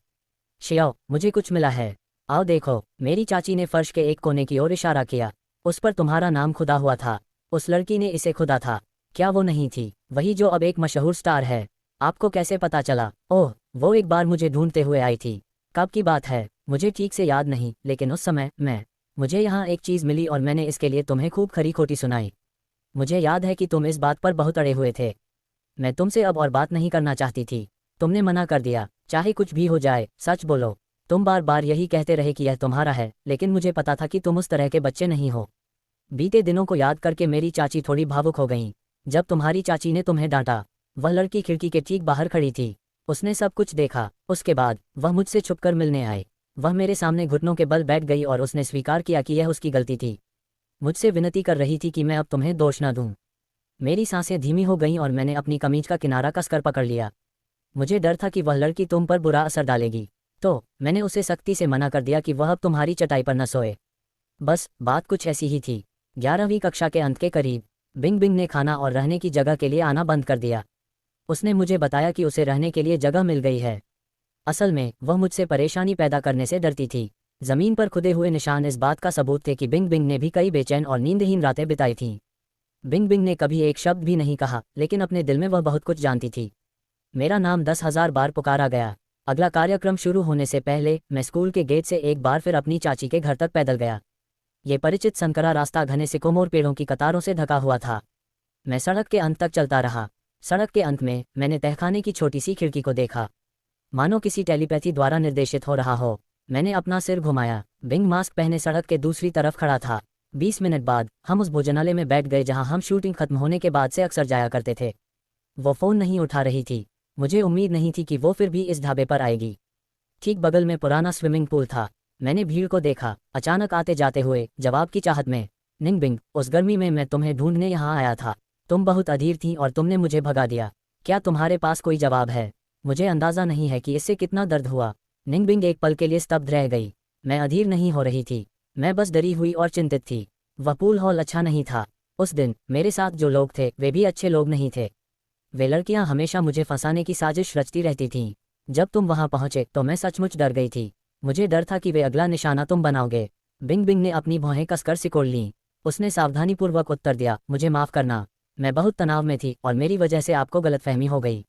शियाओ, मुझे कुछ मिला है, आओ देखो। मेरी चाची ने फर्श के एक कोने की ओर इशारा किया। उस पर तुम्हारा नाम खुदा हुआ था। उस लड़की ने इसे खुदा था। क्या वो नहीं थी वही जो अब एक मशहूर स्टार है? आपको कैसे पता चला? ओह, वो एक बार मुझे ढूंढते हुए आई थी। कब की बात है मुझे ठीक से याद नहीं, लेकिन उस समय मुझे यहाँ एक चीज़ मिली और मैंने इसके लिए तुम्हें खूब खरी खोटी सुनाई। मुझे याद है कि तुम इस बात पर बहुत अड़े हुए थे। मैं तुमसे अब और बात नहीं करना चाहती थी। तुमने मना कर दिया। चाहे कुछ भी हो जाए, सच बोलो। तुम बार बार यही कहते रहे कि यह तुम्हारा है, लेकिन मुझे पता था कि तुम उस तरह के बच्चे नहीं हो। बीते दिनों को याद करके मेरी चाची थोड़ी भावुक हो गईं। जब तुम्हारी चाची ने तुम्हें डांटा, वह लड़की खिड़की के ठीक बाहर खड़ी थी। उसने सब कुछ देखा। उसके बाद वह मुझसे छुपकर मिलने आए। वह मेरे सामने घुटनों के बल बैठ गई और उसने स्वीकार किया कि यह उसकी गलती थी। मुझसे विनती कर रही थी कि मैं अब तुम्हें दोष न दूं। मेरी सांसें धीमी हो गईं और मैंने अपनी कमीज का किनारा कसकर पकड़ लिया। मुझे डर था कि वह लड़की तुम पर बुरा असर डालेगी, तो मैंने उसे सख्ती से मना कर दिया कि वह अब तुम्हारी चटाई पर न सोए। बस बात कुछ ऐसी ही थी। 11वीं कक्षा के अंत के करीब बिंग बिंग ने खाना और रहने की जगह के लिए आना बंद कर दिया। उसने मुझे बताया कि उसे रहने के लिए जगह मिल गई है। असल में वह मुझसे परेशानी पैदा करने से डरती थी। जमीन पर खुदे हुए निशान इस बात का सबूत थे कि बिंग बिंग ने भी कई बेचैन और नींदहीन रातें बिताई थीं। बिंग बिंग ने कभी एक शब्द भी नहीं कहा, लेकिन अपने दिल में वह बहुत कुछ जानती थी। मेरा नाम 10,000 बार पुकारा गया। अगला कार्यक्रम शुरू होने से पहले मैं स्कूल के गेट से एक बार फिर अपनी चाची के घर तक पैदल गया। ये परिचित संकरा रास्ता घने सिकोमोर पेड़ों की कतारों से ढका हुआ था। मैं सड़क के अंत तक चलता रहा। सड़क के अंत में मैंने तहखाने की छोटी सी खिड़की को देखा, मानो किसी टेलीपैथी द्वारा निर्देशित हो रहा हो। मैंने अपना सिर घुमाया। बिंग मास्क पहने सड़क के दूसरी तरफ खड़ा था। 20 मिनट बाद हम उस भोजनालय में बैठ गए जहां हम शूटिंग खत्म होने के बाद से अक्सर जाया करते थे। वो फ़ोन नहीं उठा रही थी। मुझे उम्मीद नहीं थी कि वो फिर भी इस ढाबे पर आएगी। ठीक बगल में पुराना स्विमिंग पूल था। मैंने भीड़ को देखा, अचानक आते जाते हुए जवाब की चाहत में। निंगबिंग, उस गर्मी में मैं तुम्हें ढूंढने यहाँ आया था। तुम बहुत अधीर थी और तुमने मुझे भगा दिया। क्या तुम्हारे पास कोई जवाब है? मुझे अंदाज़ा नहीं है कि इससे कितना दर्द हुआ। निंगबिंग एक पल के लिए स्तब्ध रह गई। मैं अधीर नहीं हो रही थी, मैं बस डरी हुई और चिंतित थी। वह पूल हॉल अच्छा नहीं था। उस दिन मेरे साथ जो लोग थे वे भी अच्छे लोग नहीं थे। वे लड़कियां हमेशा मुझे फंसाने की साजिश रचती रहती थीं। जब तुम वहां पहुंचे तो मैं सचमुच डर गई थी। मुझे डर था कि वे अगला निशाना तुम बनाओगे। बिंग बिंग ने अपनी भौहें कसकर सिकोड़ लीं। उसने सावधानीपूर्वक उत्तर दिया, मुझे माफ़ करना, मैं बहुत तनाव में थी और मेरी वजह से आपको गलतफहमी हो गई।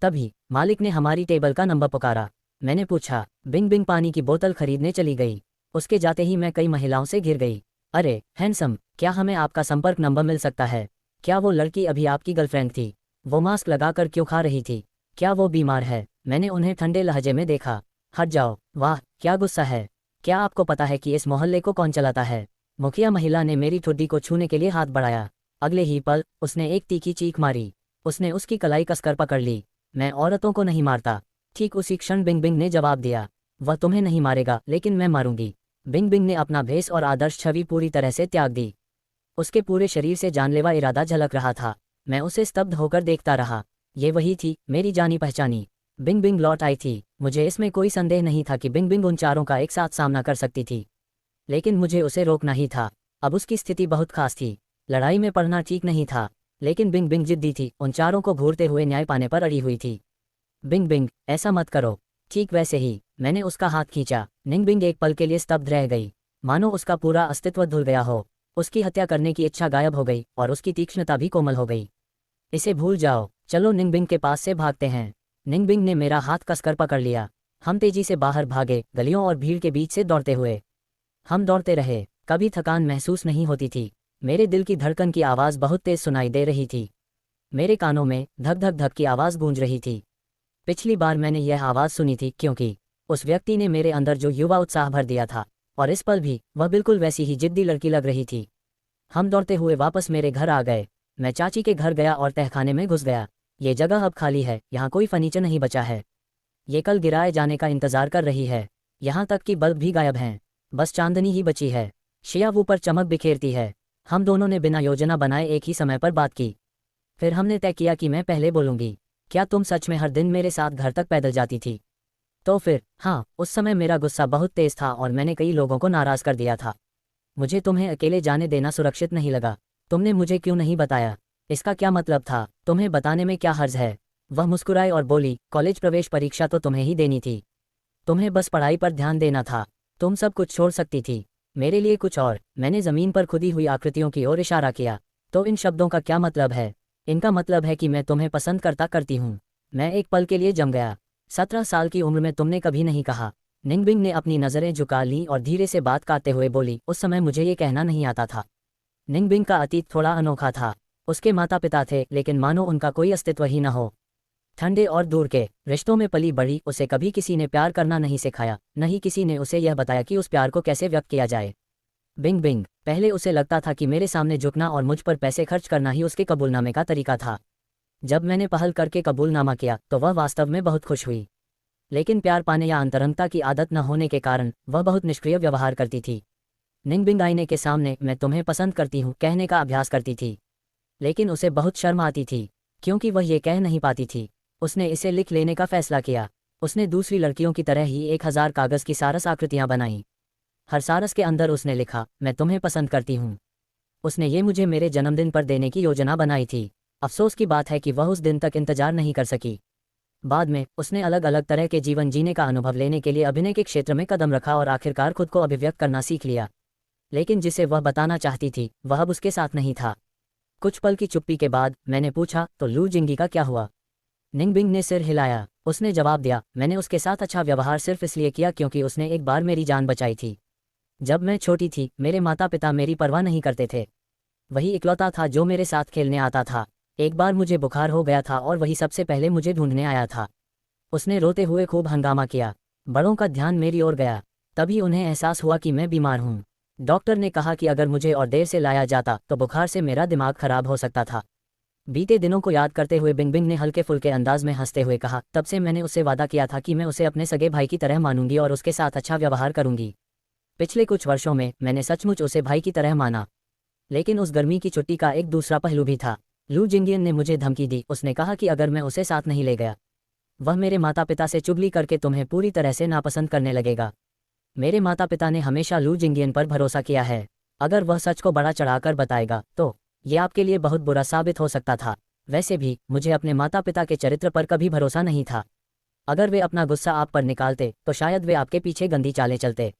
तभी मालिक ने हमारी टेबल का नंबर पुकारा। मैंने पूछा। बिंग बिंग पानी की बोतल खरीदने चली गई। उसके जाते ही मैं कई महिलाओं से घिर गई। अरे हैंडसम, क्या हमें आपका संपर्क नंबर मिल सकता है? क्या वो लड़की अभी आपकी गर्लफ्रेंड थी? वो मास्क लगाकर क्यों खा रही थी? क्या वो बीमार है? मैंने उन्हें ठंडे लहजे में देखा। हट जाओ। वाह, क्या गुस्सा है। क्या आपको पता है कि इस मोहल्ले को कौन चलाता है? मुखिया महिला ने मेरी ठुड्डी को छूने के लिए हाथ बढ़ाया। अगले ही पल उसने एक तीखी चीख मारी। उसने उसकी कलाई कसकर पकड़ ली। मैं औरतों को नहीं मारता। ठीक उसी क्षण बिंग बिंग ने जवाब दिया, वह तुम्हें नहीं मारेगा, लेकिन मैं मारूंगी। बिंग बिंग ने अपना भेष और आदर्श छवि पूरी तरह से त्याग दी। उसके पूरे शरीर से जानलेवा इरादा झलक रहा था। मैं उसे स्तब्ध होकर देखता रहा। ये वही थी, मेरी जानी पहचानी। बिंग बिंग लौट आई थी। मुझे इसमें कोई संदेह नहीं था कि बिंग बिंग उन चारों का एक साथ सामना कर सकती थी, लेकिन मुझे उसे रोकना ही था। अब उसकी स्थिति बहुत खास थी। लड़ाई में पड़ना ठीक नहीं था, लेकिन बिंग बिंग जिद्दी थी, उन चारों को घूरते हुए न्याय पाने पर अड़ी हुई थी। बिंग बिंग, ऐसा मत करो। ठीक वैसे ही मैंने उसका हाथ खींचा। निंग बिंग एक पल के लिए स्तब्ध रह गई, मानो उसका पूरा अस्तित्व धुल गया हो। उसकी हत्या करने की इच्छा गायब हो गई और उसकी तीक्ष्णता भी कोमल हो गई। इसे भूल जाओ, चलो निंग बिंग के पास से भागते हैं। निंग बिंग ने मेरा हाथ कसकर पकड़ लिया। हम तेजी से बाहर भागे, गलियों और भीड़ के बीच से दौड़ते हुए। हम दौड़ते रहे, कभी थकान महसूस नहीं होती थी। मेरे दिल की धड़कन की आवाज़ बहुत तेज सुनाई दे रही थी। मेरे कानों में धक धक धक की आवाज़ गूंज रही थी। पिछली बार मैंने यह आवाज़ सुनी थी क्योंकि उस व्यक्ति ने मेरे अंदर जो युवा उत्साह भर दिया था, और इस पल भी वह बिल्कुल वैसी ही जिद्दी लड़की लग रही थी। हम दौड़ते हुए वापस मेरे घर आ गए। मैं चाची के घर गया और तहखाने में घुस गया। ये जगह अब खाली है, यहाँ कोई फर्नीचर नहीं बचा है। ये कल गिराए जाने का इंतजार कर रही है। यहाँ तक कि बल्ब भी गायब हैं, बस चांदनी ही बची है। शिया वो पर चमक बिखेरती है। हम दोनों ने बिना योजना बनाए एक ही समय पर बात की। फिर हमने तय किया कि मैं पहले बोलूँगी। क्या तुम सच में हर दिन मेरे साथ घर तक पैदल जाती थी? तो फिर हाँ, उस समय मेरा गुस्सा बहुत तेज था और मैंने कई लोगों को नाराज़ कर दिया था। मुझे तुम्हें अकेले जाने देना सुरक्षित नहीं लगा। तुमने मुझे क्यों नहीं बताया? इसका क्या मतलब था? तुम्हें बताने में क्या हर्ज है? वह मुस्कुराई और बोली, कॉलेज प्रवेश परीक्षा तो तुम्हें ही देनी थी। तुम्हें बस पढ़ाई पर ध्यान देना था। तुम सब कुछ छोड़ सकती थी, मेरे लिए कुछ और। मैंने ज़मीन पर खुदी हुई आकृतियों की ओर इशारा किया। तो इन शब्दों का क्या मतलब है? इनका मतलब है कि मैं तुम्हें पसंद करती हूँ। मैं एक पल के लिए जम गया। 17 साल की उम्र में तुमने कभी नहीं कहा। निंगबिंग ने अपनी नज़रें झुका लीं और धीरे से बात करते हुए बोली, उस समय मुझे ये कहना नहीं आता था। निंगबिंग का अतीत थोड़ा अनोखा था। उसके माता पिता थे, लेकिन मानो उनका कोई अस्तित्व ही न हो। ठंडे और दूर के रिश्तों में पली बढ़ी। उसे कभी किसी ने प्यार करना नहीं सिखाया, न ही किसी ने उसे यह बताया कि उस प्यार को कैसे व्यक्त किया जाए। बिंग बिंग, पहले उसे लगता था कि मेरे सामने झुकना और मुझ पर पैसे खर्च करना ही उसके कबूलनामे का तरीका था। जब मैंने पहल करके कबूलनामा किया तो वह वास्तव में बहुत खुश हुई। लेकिन प्यार पाने या अंतरंगता की आदत न होने के कारण वह बहुत निष्क्रिय व्यवहार करती थी। निंगबिंग आईने के सामने मैं तुम्हें पसंद करती हूँ कहने का अभ्यास करती थी, लेकिन उसे बहुत शर्म आती थी क्योंकि वह ये कह नहीं पाती थी। उसने इसे लिख लेने का फैसला किया। उसने दूसरी लड़कियों की तरह ही 1000 कागज़ की सारस आकृतियाँ बनाईं। हर सारस के अंदर उसने लिखा, मैं तुम्हें पसंद करती हूँ। उसने ये मुझे मेरे जन्मदिन पर देने की योजना बनाई थी। अफसोस की बात है कि वह उस दिन तक इंतजार नहीं कर सकी। बाद में उसने अलग अलग तरह के जीवन जीने का अनुभव लेने के लिए अभिनय के क्षेत्र में कदम रखा और आखिरकार खुद को अभिव्यक्त करना सीख लिया। लेकिन जिसे वह बताना चाहती थी वह अब उसके साथ नहीं था। कुछ पल की चुप्पी के बाद मैंने पूछा, तो लू जिंगी का क्या हुआ? निंगबिंग ने सिर हिलाया। उसने जवाब दिया, मैंने उसके साथ अच्छा व्यवहार सिर्फ इसलिए किया क्योंकि उसने एक बार मेरी जान बचाई थी। जब मैं छोटी थी मेरे माता पिता मेरी परवाह नहीं करते थे। वही इकलौता था जो मेरे साथ खेलने आता था। एक बार मुझे बुखार हो गया था और वही सबसे पहले मुझे ढूंढने आया था। उसने रोते हुए खूब हंगामा किया। बड़ों का ध्यान मेरी ओर गया। तभी उन्हें एहसास हुआ कि मैं बीमार हूँ। डॉक्टर ने कहा कि अगर मुझे और देर से लाया जाता तो बुखार से मेरा दिमाग खराब हो सकता था। बीते दिनों को याद करते हुए बिंग बिंग ने हल्के फुल्के अंदाज में हंसते हुए कहा, तब से मैंने उससे वादा किया था कि मैं उसे अपने सगे भाई की तरह मानूंगी और उसके साथ अच्छा व्यवहार करूंगी। पिछले कुछ वर्षों में मैंने सचमुच उसे भाई की तरह माना। लेकिन उस गर्मी की छुट्टी का एक दूसरा पहलू भी था। लू जिंगियन ने मुझे धमकी दी। उसने कहा कि अगर मैं उसे साथ नहीं ले गया वह मेरे माता पिता से चुगली करके तुम्हें पूरी तरह से नापसंद करने लगेगा। मेरे माता पिता ने हमेशा लू जिंगियन पर भरोसा किया है। अगर वह सच को बड़ा चढ़ाकर बताएगा तो ये आपके लिए बहुत बुरा साबित हो सकता था। वैसे भी मुझे अपने माता पिता के चरित्र पर कभी भरोसा नहीं था। अगर वे अपना गुस्सा आप पर निकालते तो शायद वे आपके पीछे गंदी चालें चलते।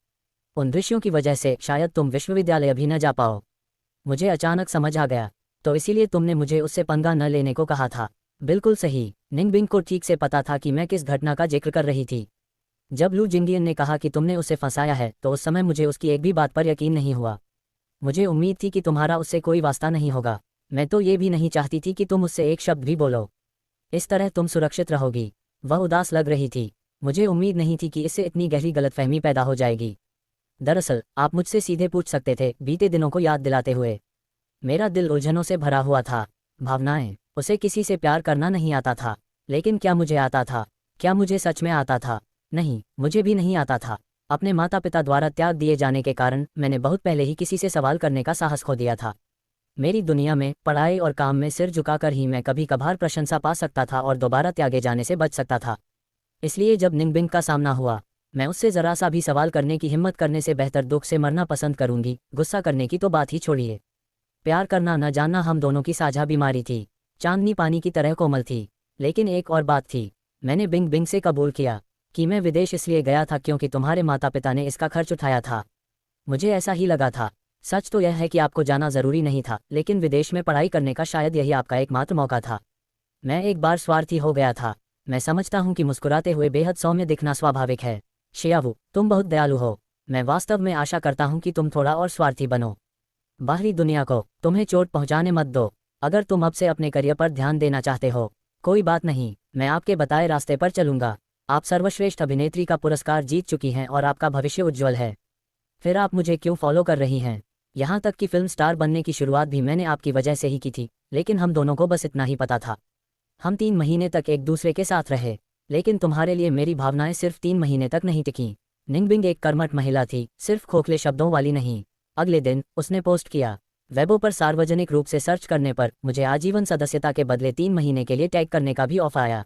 उन दृश्यों की वजह से शायद तुम विश्वविद्यालय भी न जा पाओ। मुझे अचानक समझ आ गया। तो इसीलिए तुमने मुझे उससे पंगा न लेने को कहा था। बिल्कुल सही। निंगबिंग को ठीक से पता था कि मैं किस घटना का जिक्र कर रही थी। जब लू जिंगियन ने कहा कि तुमने उसे फंसाया है तो उस समय मुझे उसकी एक भी बात पर यकीन नहीं हुआ। मुझे उम्मीद थी कि तुम्हारा उससे कोई वास्ता नहीं होगा। मैं तो ये भी नहीं चाहती थी कि तुम उससे एक शब्द भी बोलो। इस तरह तुम सुरक्षित रहोगी। वह उदास लग रही थी। मुझे उम्मीद नहीं थी कि इससे इतनी गहरी गलतफहमी पैदा हो जाएगी। दरअसल आप मुझसे सीधे पूछ सकते थे, बीते दिनों को याद दिलाते हुए। मेरा दिल उलझनों से भरा हुआ था। भावनाएं। उसे किसी से प्यार करना नहीं आता था। लेकिन क्या मुझे आता था? क्या मुझे सच में आता था? नहीं, मुझे भी नहीं आता था। अपने माता पिता द्वारा त्याग दिए जाने के कारण मैंने बहुत पहले ही किसी से सवाल करने का साहस खो दिया था। मेरी दुनिया में पढ़ाई और काम में सिर झुकाकर ही मैं कभी कभार प्रशंसा पा सकता था और दोबारा त्यागे जाने से बच सकता था। इसलिए जब निंगबिंग का सामना हुआ, मैं उससे ज़रा सा भी सवाल करने की हिम्मत करने से बेहतर दुख से मरना पसंद करूंगी। गुस्सा करने की तो बात ही छोड़िए। प्यार करना न जानना हम दोनों की साझा बीमारी थी। चांदनी पानी की तरह कोमल थी। लेकिन एक और बात थी। मैंने बिंग बिंग से कबूल किया कि मैं विदेश इसलिए गया था क्योंकि तुम्हारे माता पिता ने इसका खर्च उठाया था। मुझे ऐसा ही लगा था। सच तो यह है कि आपको जाना ज़रूरी नहीं था, लेकिन विदेश में पढ़ाई करने का शायद यही आपका एकमात्र मौका था। मैं एक बार स्वार्थी हो गया था। मैं समझता हूँ कि मुस्कुराते हुए बेहद सौम्य दिखना स्वाभाविक है। शियावू, तुम बहुत दयालु हो। मैं वास्तव में आशा करता हूँ कि तुम थोड़ा और स्वार्थी बनो। बाहरी दुनिया को तुम्हें चोट पहुँचाने मत दो। अगर तुम अब से अपने करियर पर ध्यान देना चाहते हो, कोई बात नहीं, मैं आपके बताए रास्ते पर चलूंगा। आप सर्वश्रेष्ठ अभिनेत्री का पुरस्कार जीत चुकी हैं और आपका भविष्य उज्ज्वल है। फिर आप मुझे क्यों फॉलो कर रही हैं? यहाँ तक कि फिल्म स्टार बनने की शुरुआत भी मैंने आपकी वजह से ही की थी, लेकिन हम दोनों को बस इतना ही पता था। हम 3 महीने तक एक दूसरे के साथ रहे, लेकिन तुम्हारे लिए मेरी भावनाएं सिर्फ 3 महीने तक नहीं टिकीं। निंगबिंग एक कर्मठ महिला थी, सिर्फ खोखले शब्दों वाली नहीं। अगले दिन उसने पोस्ट किया, वेबो पर सार्वजनिक रूप से सर्च करने पर मुझे आजीवन सदस्यता के बदले 3 महीने के लिए टैग करने का भी ऑफर आया।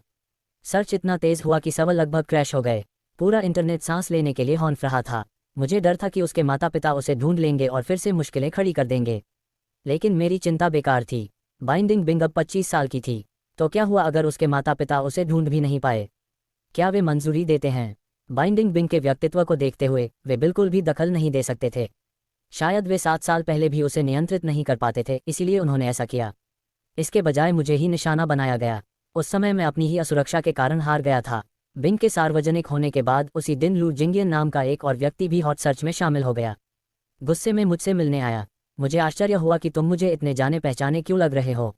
सर्च इतना तेज हुआ कि सर्वर लगभग क्रैश हो गए। पूरा इंटरनेट सांस लेने के लिए हौंफ रहा था। मुझे डर था कि उसके माता पिता उसे ढूंढ लेंगे और फिर से मुश्किलें खड़ी कर देंगे। लेकिन मेरी चिंता बेकार थी। बाइंडिंग बिंग अब 25 साल की थी, तो क्या हुआ अगर उसके माता पिता उसे ढूंढ भी नहीं पाए? क्या वे मंजूरी देते हैं? बाइंडिंग बिंग के व्यक्तित्व को देखते हुए वे बिल्कुल भी दखल नहीं दे सकते थे। शायद वे 7 साल पहले भी उसे नियंत्रित नहीं कर पाते थे, इसीलिए उन्होंने ऐसा किया। इसके बजाय मुझे ही निशाना बनाया गया। उस समय मैं अपनी ही असुरक्षा के कारण हार गया था। बिंग के सार्वजनिक होने के बाद उसी दिन लू जिंगियन नाम का एक और व्यक्ति भी हॉट सर्च में शामिल हो गया। गुस्से में मुझसे मिलने आया। मुझे आश्चर्य हुआ कि तुम मुझे इतने जाने पहचाने क्यों लग रहे हो।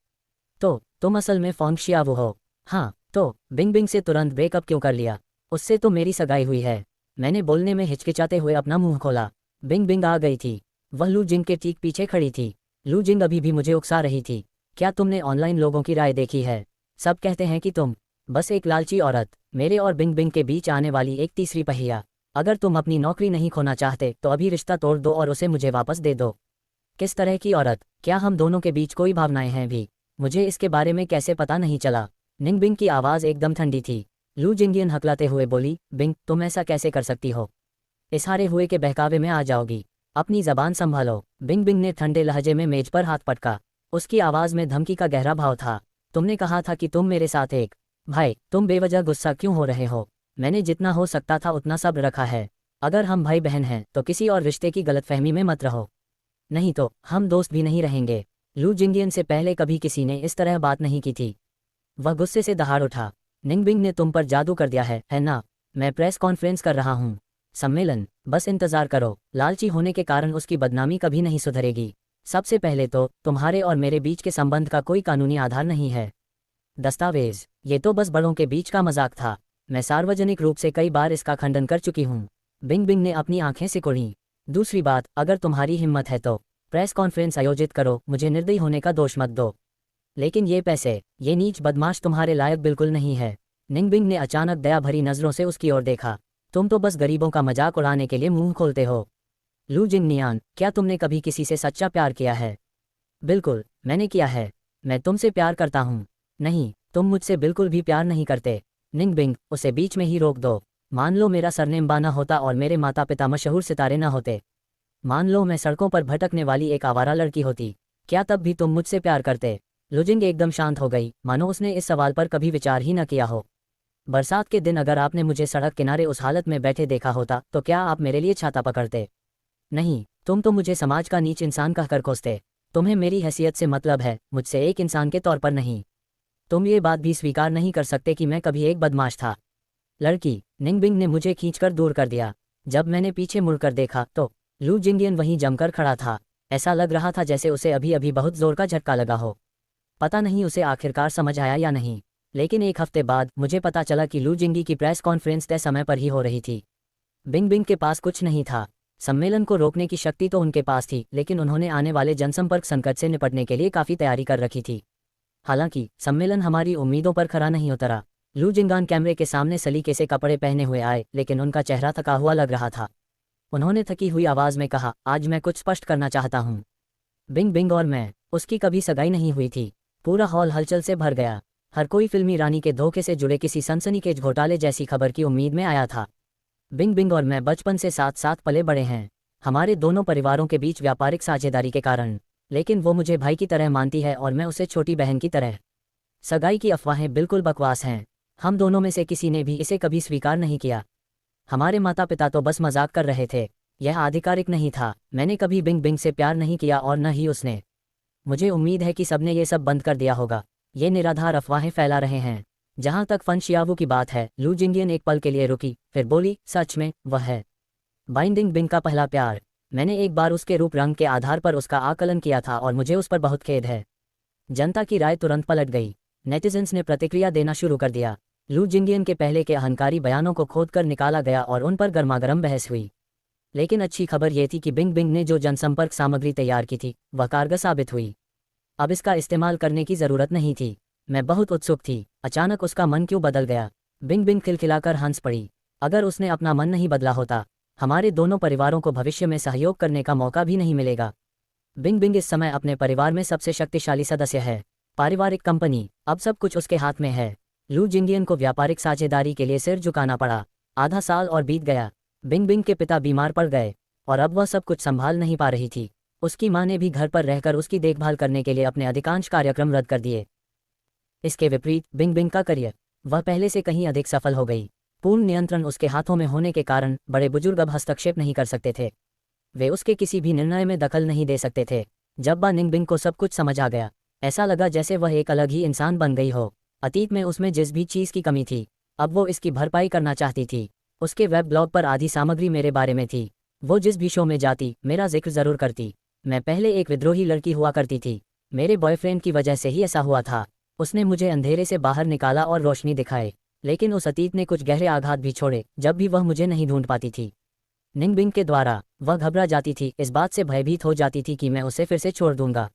तो तुम असल में फॉन्ग शियावू हो? हाँ। तो बिंग बिंग से तुरंत ब्रेकअप क्यों कर लिया? उससे तो मेरी सगाई हुई है। मैंने बोलने में हिचकिचाते हुए अपना मुंह खोला। बिंग बिंग आ गई थी। वह लू जिंग के ठीक पीछे खड़ी थी। लू जिंग अभी भी मुझे उकसा रही थी। क्या तुमने ऑनलाइन लोगों की राय देखी है? सब कहते हैं कि तुम बस एक लालची औरत, मेरे और बिंग बिंग के बीच आने वाली एक तीसरी पहिया। अगर तुम अपनी नौकरी नहीं खोना चाहते तो अभी रिश्ता तोड़ दो और उसे मुझे वापस दे दो। किस तरह की औरत? क्या हम दोनों के बीच कोई भावनाएं हैं भी? मुझे इसके बारे में कैसे पता नहीं चला? निंग बिंग की आवाज़ एकदम ठंडी थी। लू जिंगियन हकलाते हुए बोली, बिंग तुम ऐसा कैसे कर सकती हो? इस हारे हुए के बहकावे में आ जाओगी। अपनी जबान संभालो। बिंग बिंग ने ठंडे लहजे में मेज पर हाथ पटका। उसकी आवाज़ में धमकी का गहरा भाव था। तुमने कहा था कि तुम मेरे साथ एक भाई, तुम बेवजह गुस्सा क्यों हो रहे हो? मैंने जितना हो सकता था उतना सब्र रखा है। अगर हम भाई बहन हैं तो किसी और रिश्ते की गलतफहमी में मत रहो, नहीं तो हम दोस्त भी नहीं रहेंगे। लू जिंगियन से पहले कभी किसी ने इस तरह बात नहीं की थी। वह गुस्से से दहाड़ उठा। निंगबिंग ने तुम पर जादू कर दिया है ना? मैं प्रेस कॉन्फ्रेंस कर रहा हूँ। सम्मेलन, बस इंतजार करो। लालची होने के कारण उसकी बदनामी कभी नहीं सुधरेगी। सबसे पहले तो तुम्हारे और मेरे बीच के संबंध का कोई कानूनी आधार नहीं है। दस्तावेज, ये तो बस बड़ों के बीच का मजाक था। मैं सार्वजनिक रूप से कई बार इसका खंडन कर चुकी हूँ। बिंग बिंग ने अपनी आंखें सिकुड़ी। दूसरी बात, अगर तुम्हारी हिम्मत है तो प्रेस कॉन्फ्रेंस आयोजित करो, मुझे निर्दयी होने का दोष मत दो। लेकिन ये पैसे, ये नीच बदमाश तुम्हारे लायक बिल्कुल नहीं है। निंगबिंग ने अचानक दया भरी नजरों से उसकी ओर देखा। तुम तो बस गरीबों का मजाक उड़ाने के लिए मुंह खोलते हो। लू जिंगनियान, क्या तुमने कभी किसी से सच्चा प्यार किया है? बिल्कुल, मैंने किया है। मैं तुमसे प्यार करता हूँ। नहीं, तुम मुझसे बिल्कुल भी प्यार नहीं करते। निंगबिंग, उसे बीच में ही रोक दो। मान लो मेरा सरनेम बाना होता और मेरे माता पिता मशहूर सितारे न होते। मान लो मैं सड़कों पर भटकने वाली एक आवारा लड़की होती। क्या तब भी तुम मुझसे प्यार करते? लुजिंग एकदम शांत हो गई, मानो उसने इस सवाल पर कभी विचार ही न किया हो। बरसात के दिन अगर आपने मुझे सड़क किनारे उस हालत में बैठे देखा होता तो क्या आप मेरे लिए छाता पकड़ते? नहीं, तुम तो मुझे समाज का नीच इंसान कहकर कोसते। तुम्हें मेरी हैसियत से मतलब है, मुझसे एक इंसान के तौर पर नहीं। तुम ये बात भी स्वीकार नहीं कर सकते कि मैं कभी एक बदमाश था। लड़की, निंगबिंग ने मुझे खींचकर दूर कर दिया। जब मैंने पीछे मुड़कर देखा तो लू जिंगियन वहीं जमकर खड़ा था। ऐसा लग रहा था जैसे उसे अभी अभी बहुत जोर का झटका लगा हो। पता नहीं उसे आखिरकार समझ आया या नहीं, लेकिन एक हफ्ते बाद मुझे पता चला कि लू जिंगी की प्रेस कॉन्फ्रेंस तय समय पर ही हो रही थी। बिंग बिंग के पास कुछ नहीं था। सम्मेलन को रोकने की शक्ति तो उनके पास थी, लेकिन उन्होंने आने वाले जनसंपर्क संकट से निपटने के लिए काफ़ी तैयारी कर रखी थी। हालांकि सम्मेलन हमारी उम्मीदों पर खरा नहीं उतरा। लू जिंगान कैमरे के सामने सलीके से कपड़े पहने हुए आए, लेकिन उनका चेहरा थका हुआ लग रहा था। उन्होंने थकी हुई आवाज़ में कहा, आज मैं कुछ स्पष्ट करना चाहता हूँ। बिंग बिंग और मैं, उसकी कभी सगाई नहीं हुई थी। पूरा हॉल हलचल से भर गया। हर कोई फिल्मी रानी के धोखे से जुड़े किसी सनसनीखेज घोटाले जैसी खबर की उम्मीद में आया था। बिंग बिंग और मैं बचपन से साथ साथ पले बड़े हैं, हमारे दोनों परिवारों के बीच व्यापारिक साझेदारी के कारण। लेकिन वो मुझे भाई की तरह मानती है और मैं उसे छोटी बहन की तरह। सगाई की अफवाहें बिल्कुल बकवास हैं। हम दोनों में से किसी ने भी इसे कभी स्वीकार नहीं किया। हमारे माता पिता तो बस मजाक कर रहे थे। यह आधिकारिक नहीं था। मैंने कभी बिंग बिंग से प्यार नहीं किया और न ही उसने। मुझे उम्मीद है कि सबने ये सब बंद कर दिया होगा। ये निराधार अफवाहें फैला रहे हैं। जहां तक फन शियावू की बात है, लू जिंगियन एक पल के लिए रुकी, फिर बोली, सच में वह है। बाइंडिंग बिंग का पहला प्यार। मैंने एक बार उसके रूप रंग के आधार पर उसका आकलन किया था और मुझे उस पर बहुत खेद है। जनता की राय तुरंत पलट गई। नेटिजन्स ने प्रतिक्रिया देना शुरू कर दिया। लू जिंगियन के पहले के अहंकारी बयानों को खोदकर निकाला गया और उन पर गर्मागर्म बहस हुई। लेकिन अच्छी खबर यह थी कि बिंग बिंग ने जो जनसंपर्क सामग्री तैयार की थी वह कारगर साबित हुई। अब इसका इस्तेमाल करने की ज़रूरत नहीं थी। मैं बहुत उत्सुक थी। अचानक उसका मन क्यों बदल गया? बिंग बिंग खिलखिलाकर हंस पड़ी। अगर उसने अपना मन नहीं बदला होता, हमारे दोनों परिवारों को भविष्य में सहयोग करने का मौका भी नहीं मिलेगा। बिंग बिंग इस समय अपने परिवार में सबसे शक्तिशाली सदस्य है। पारिवारिक कंपनी, अब सब कुछ उसके हाथ में है। लू जिंगियन को व्यापारिक साझेदारी के लिए सिर झुकाना पड़ा। आधा साल और बीत गया। बिंग बिंग के पिता बीमार पड़ गए और अब वह सब कुछ संभाल नहीं पा रही थी। उसकी मां ने भी घर पर रहकर उसकी देखभाल करने के लिए अपने अधिकांश कार्यक्रम रद्द कर दिए। इसके विपरीत बिंग बिंग का करियर, वह पहले से कहीं अधिक सफल हो गई। पूर्ण नियंत्रण उसके हाथों में होने के कारण बड़े बुजुर्ग अब हस्तक्षेप नहीं कर सकते थे। वे उसके किसी भी निर्णय में दखल नहीं दे सकते थे। जब बा निंग बिंग को सब कुछ समझ आ गया, ऐसा लगा जैसे वह एक अलग ही इंसान बन गई हो। अतीत में उसमें जिस भी चीज़ की कमी थी, अब वो इसकी भरपाई करना चाहती थी। उसके वेब ब्लॉग पर आधी सामग्री मेरे बारे में थी। वो जिस भी शो में जाती मेरा जिक्र ज़रूर करती। मैं पहले एक विद्रोही लड़की हुआ करती थी। मेरे बॉयफ्रेंड की वजह से ही ऐसा हुआ था। उसने मुझे अंधेरे से बाहर निकाला और रोशनी दिखाए। लेकिन उस अतीत ने कुछ गहरे आघात भी छोड़े जब भी वह मुझे नहीं ढूंढ पाती थी। निंग बिंग के द्वारा वह घबरा जाती थी, इस बात से भयभीत हो जाती थी कि मैं उसे फिर से छोड़ दूंगा।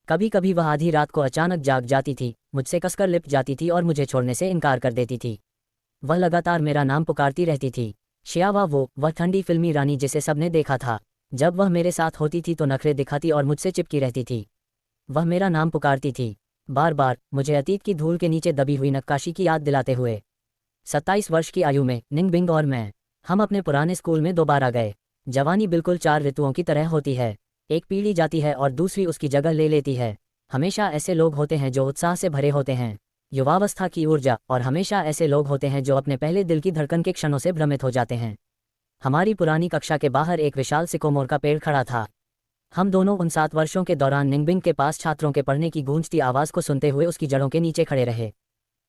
कभी कभी वह आधी रात को अचानक जाग जाती थी, मुझसे कसकर लिपट जाती थी और मुझे छोड़ने से इनकार कर देती थी। वह लगातार मेरा नाम पुकारती रहती थी। श्यावा, वह ठंडी फिल्मी रानी जिसे सबने देखा था। जब वह मेरे साथ होती थी तो नखरे दिखाती और मुझसे चिपकी रहती थी। वह मेरा नाम पुकारती थी बार बार, मुझे अतीत की धूल के नीचे दबी हुई नक्काशी की याद दिलाते हुए। 27 वर्ष की आयु में निंग बिंग और मैं, हम अपने पुराने स्कूल में दोबारा गए। जवानी बिल्कुल 4 ऋतुओं की तरह होती है। एक पीढ़ी जाती है और दूसरी उसकी जगह ले लेती है। हमेशा ऐसे लोग होते हैं जो उत्साह से भरे होते हैं, युवावस्था की ऊर्जा, और हमेशा ऐसे लोग होते हैं जो अपने पहले दिल की धड़कन के क्षणों से भ्रमित हो जाते हैं। हमारी पुरानी कक्षा के बाहर एक विशाल सिकोमोर का पेड़ खड़ा था। हम दोनों उन 7 वर्षों के दौरान निंगबिंग के पास छात्रों के पढ़ने की गूंजती आवाज़ को सुनते हुए उसकी जड़ों के नीचे खड़े रहे।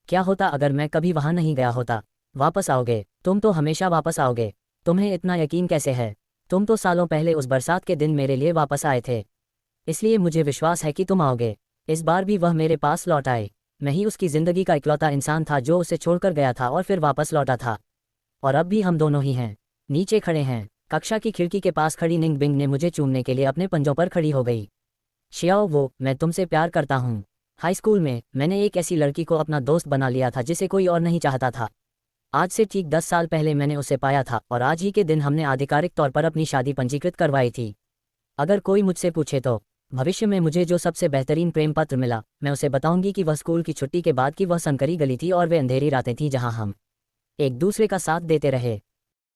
क्या होता अगर मैं कभी वहां नहीं गया होता? वापस आओगे? तुम तो हमेशा वापस आओगे। तुम्हें इतना यकीन कैसे है? तुम तो सालों पहले उस बरसात के दिन मेरे लिए वापस आए थे, इसलिए मुझे विश्वास है कि तुम आओगे। इस बार भी वह मेरे पास लौट आए। मैं ही उसकी ज़िंदगी का इकलौता इंसान था जो उसे छोड़कर गया था और फिर वापस लौटा था। और अब भी हम दोनों ही हैं, नीचे खड़े हैं। कक्षा की खिड़की के पास खड़ी निंग बिंग ने मुझे चूमने के लिए अपने पंजों पर खड़ी हो गई। शियाओ, मैं तुमसे प्यार करता हूँ। हाई स्कूल में मैंने एक ऐसी लड़की को अपना दोस्त बना लिया था जिसे कोई और नहीं चाहता था। आज से ठीक 10 साल पहले मैंने उसे पाया था और आज ही के दिन हमने आधिकारिक तौर पर अपनी शादी पंजीकृत करवाई थी। अगर कोई मुझसे पूछे तो भविष्य में मुझे जो सबसे बेहतरीन प्रेम पत्र मिला, मैं उसे बताऊंगी कि वह स्कूल की छुट्टी के बाद की वह सनकरी गली थी और वे अंधेरी रातें थीं जहां हम एक दूसरे का साथ देते रहे।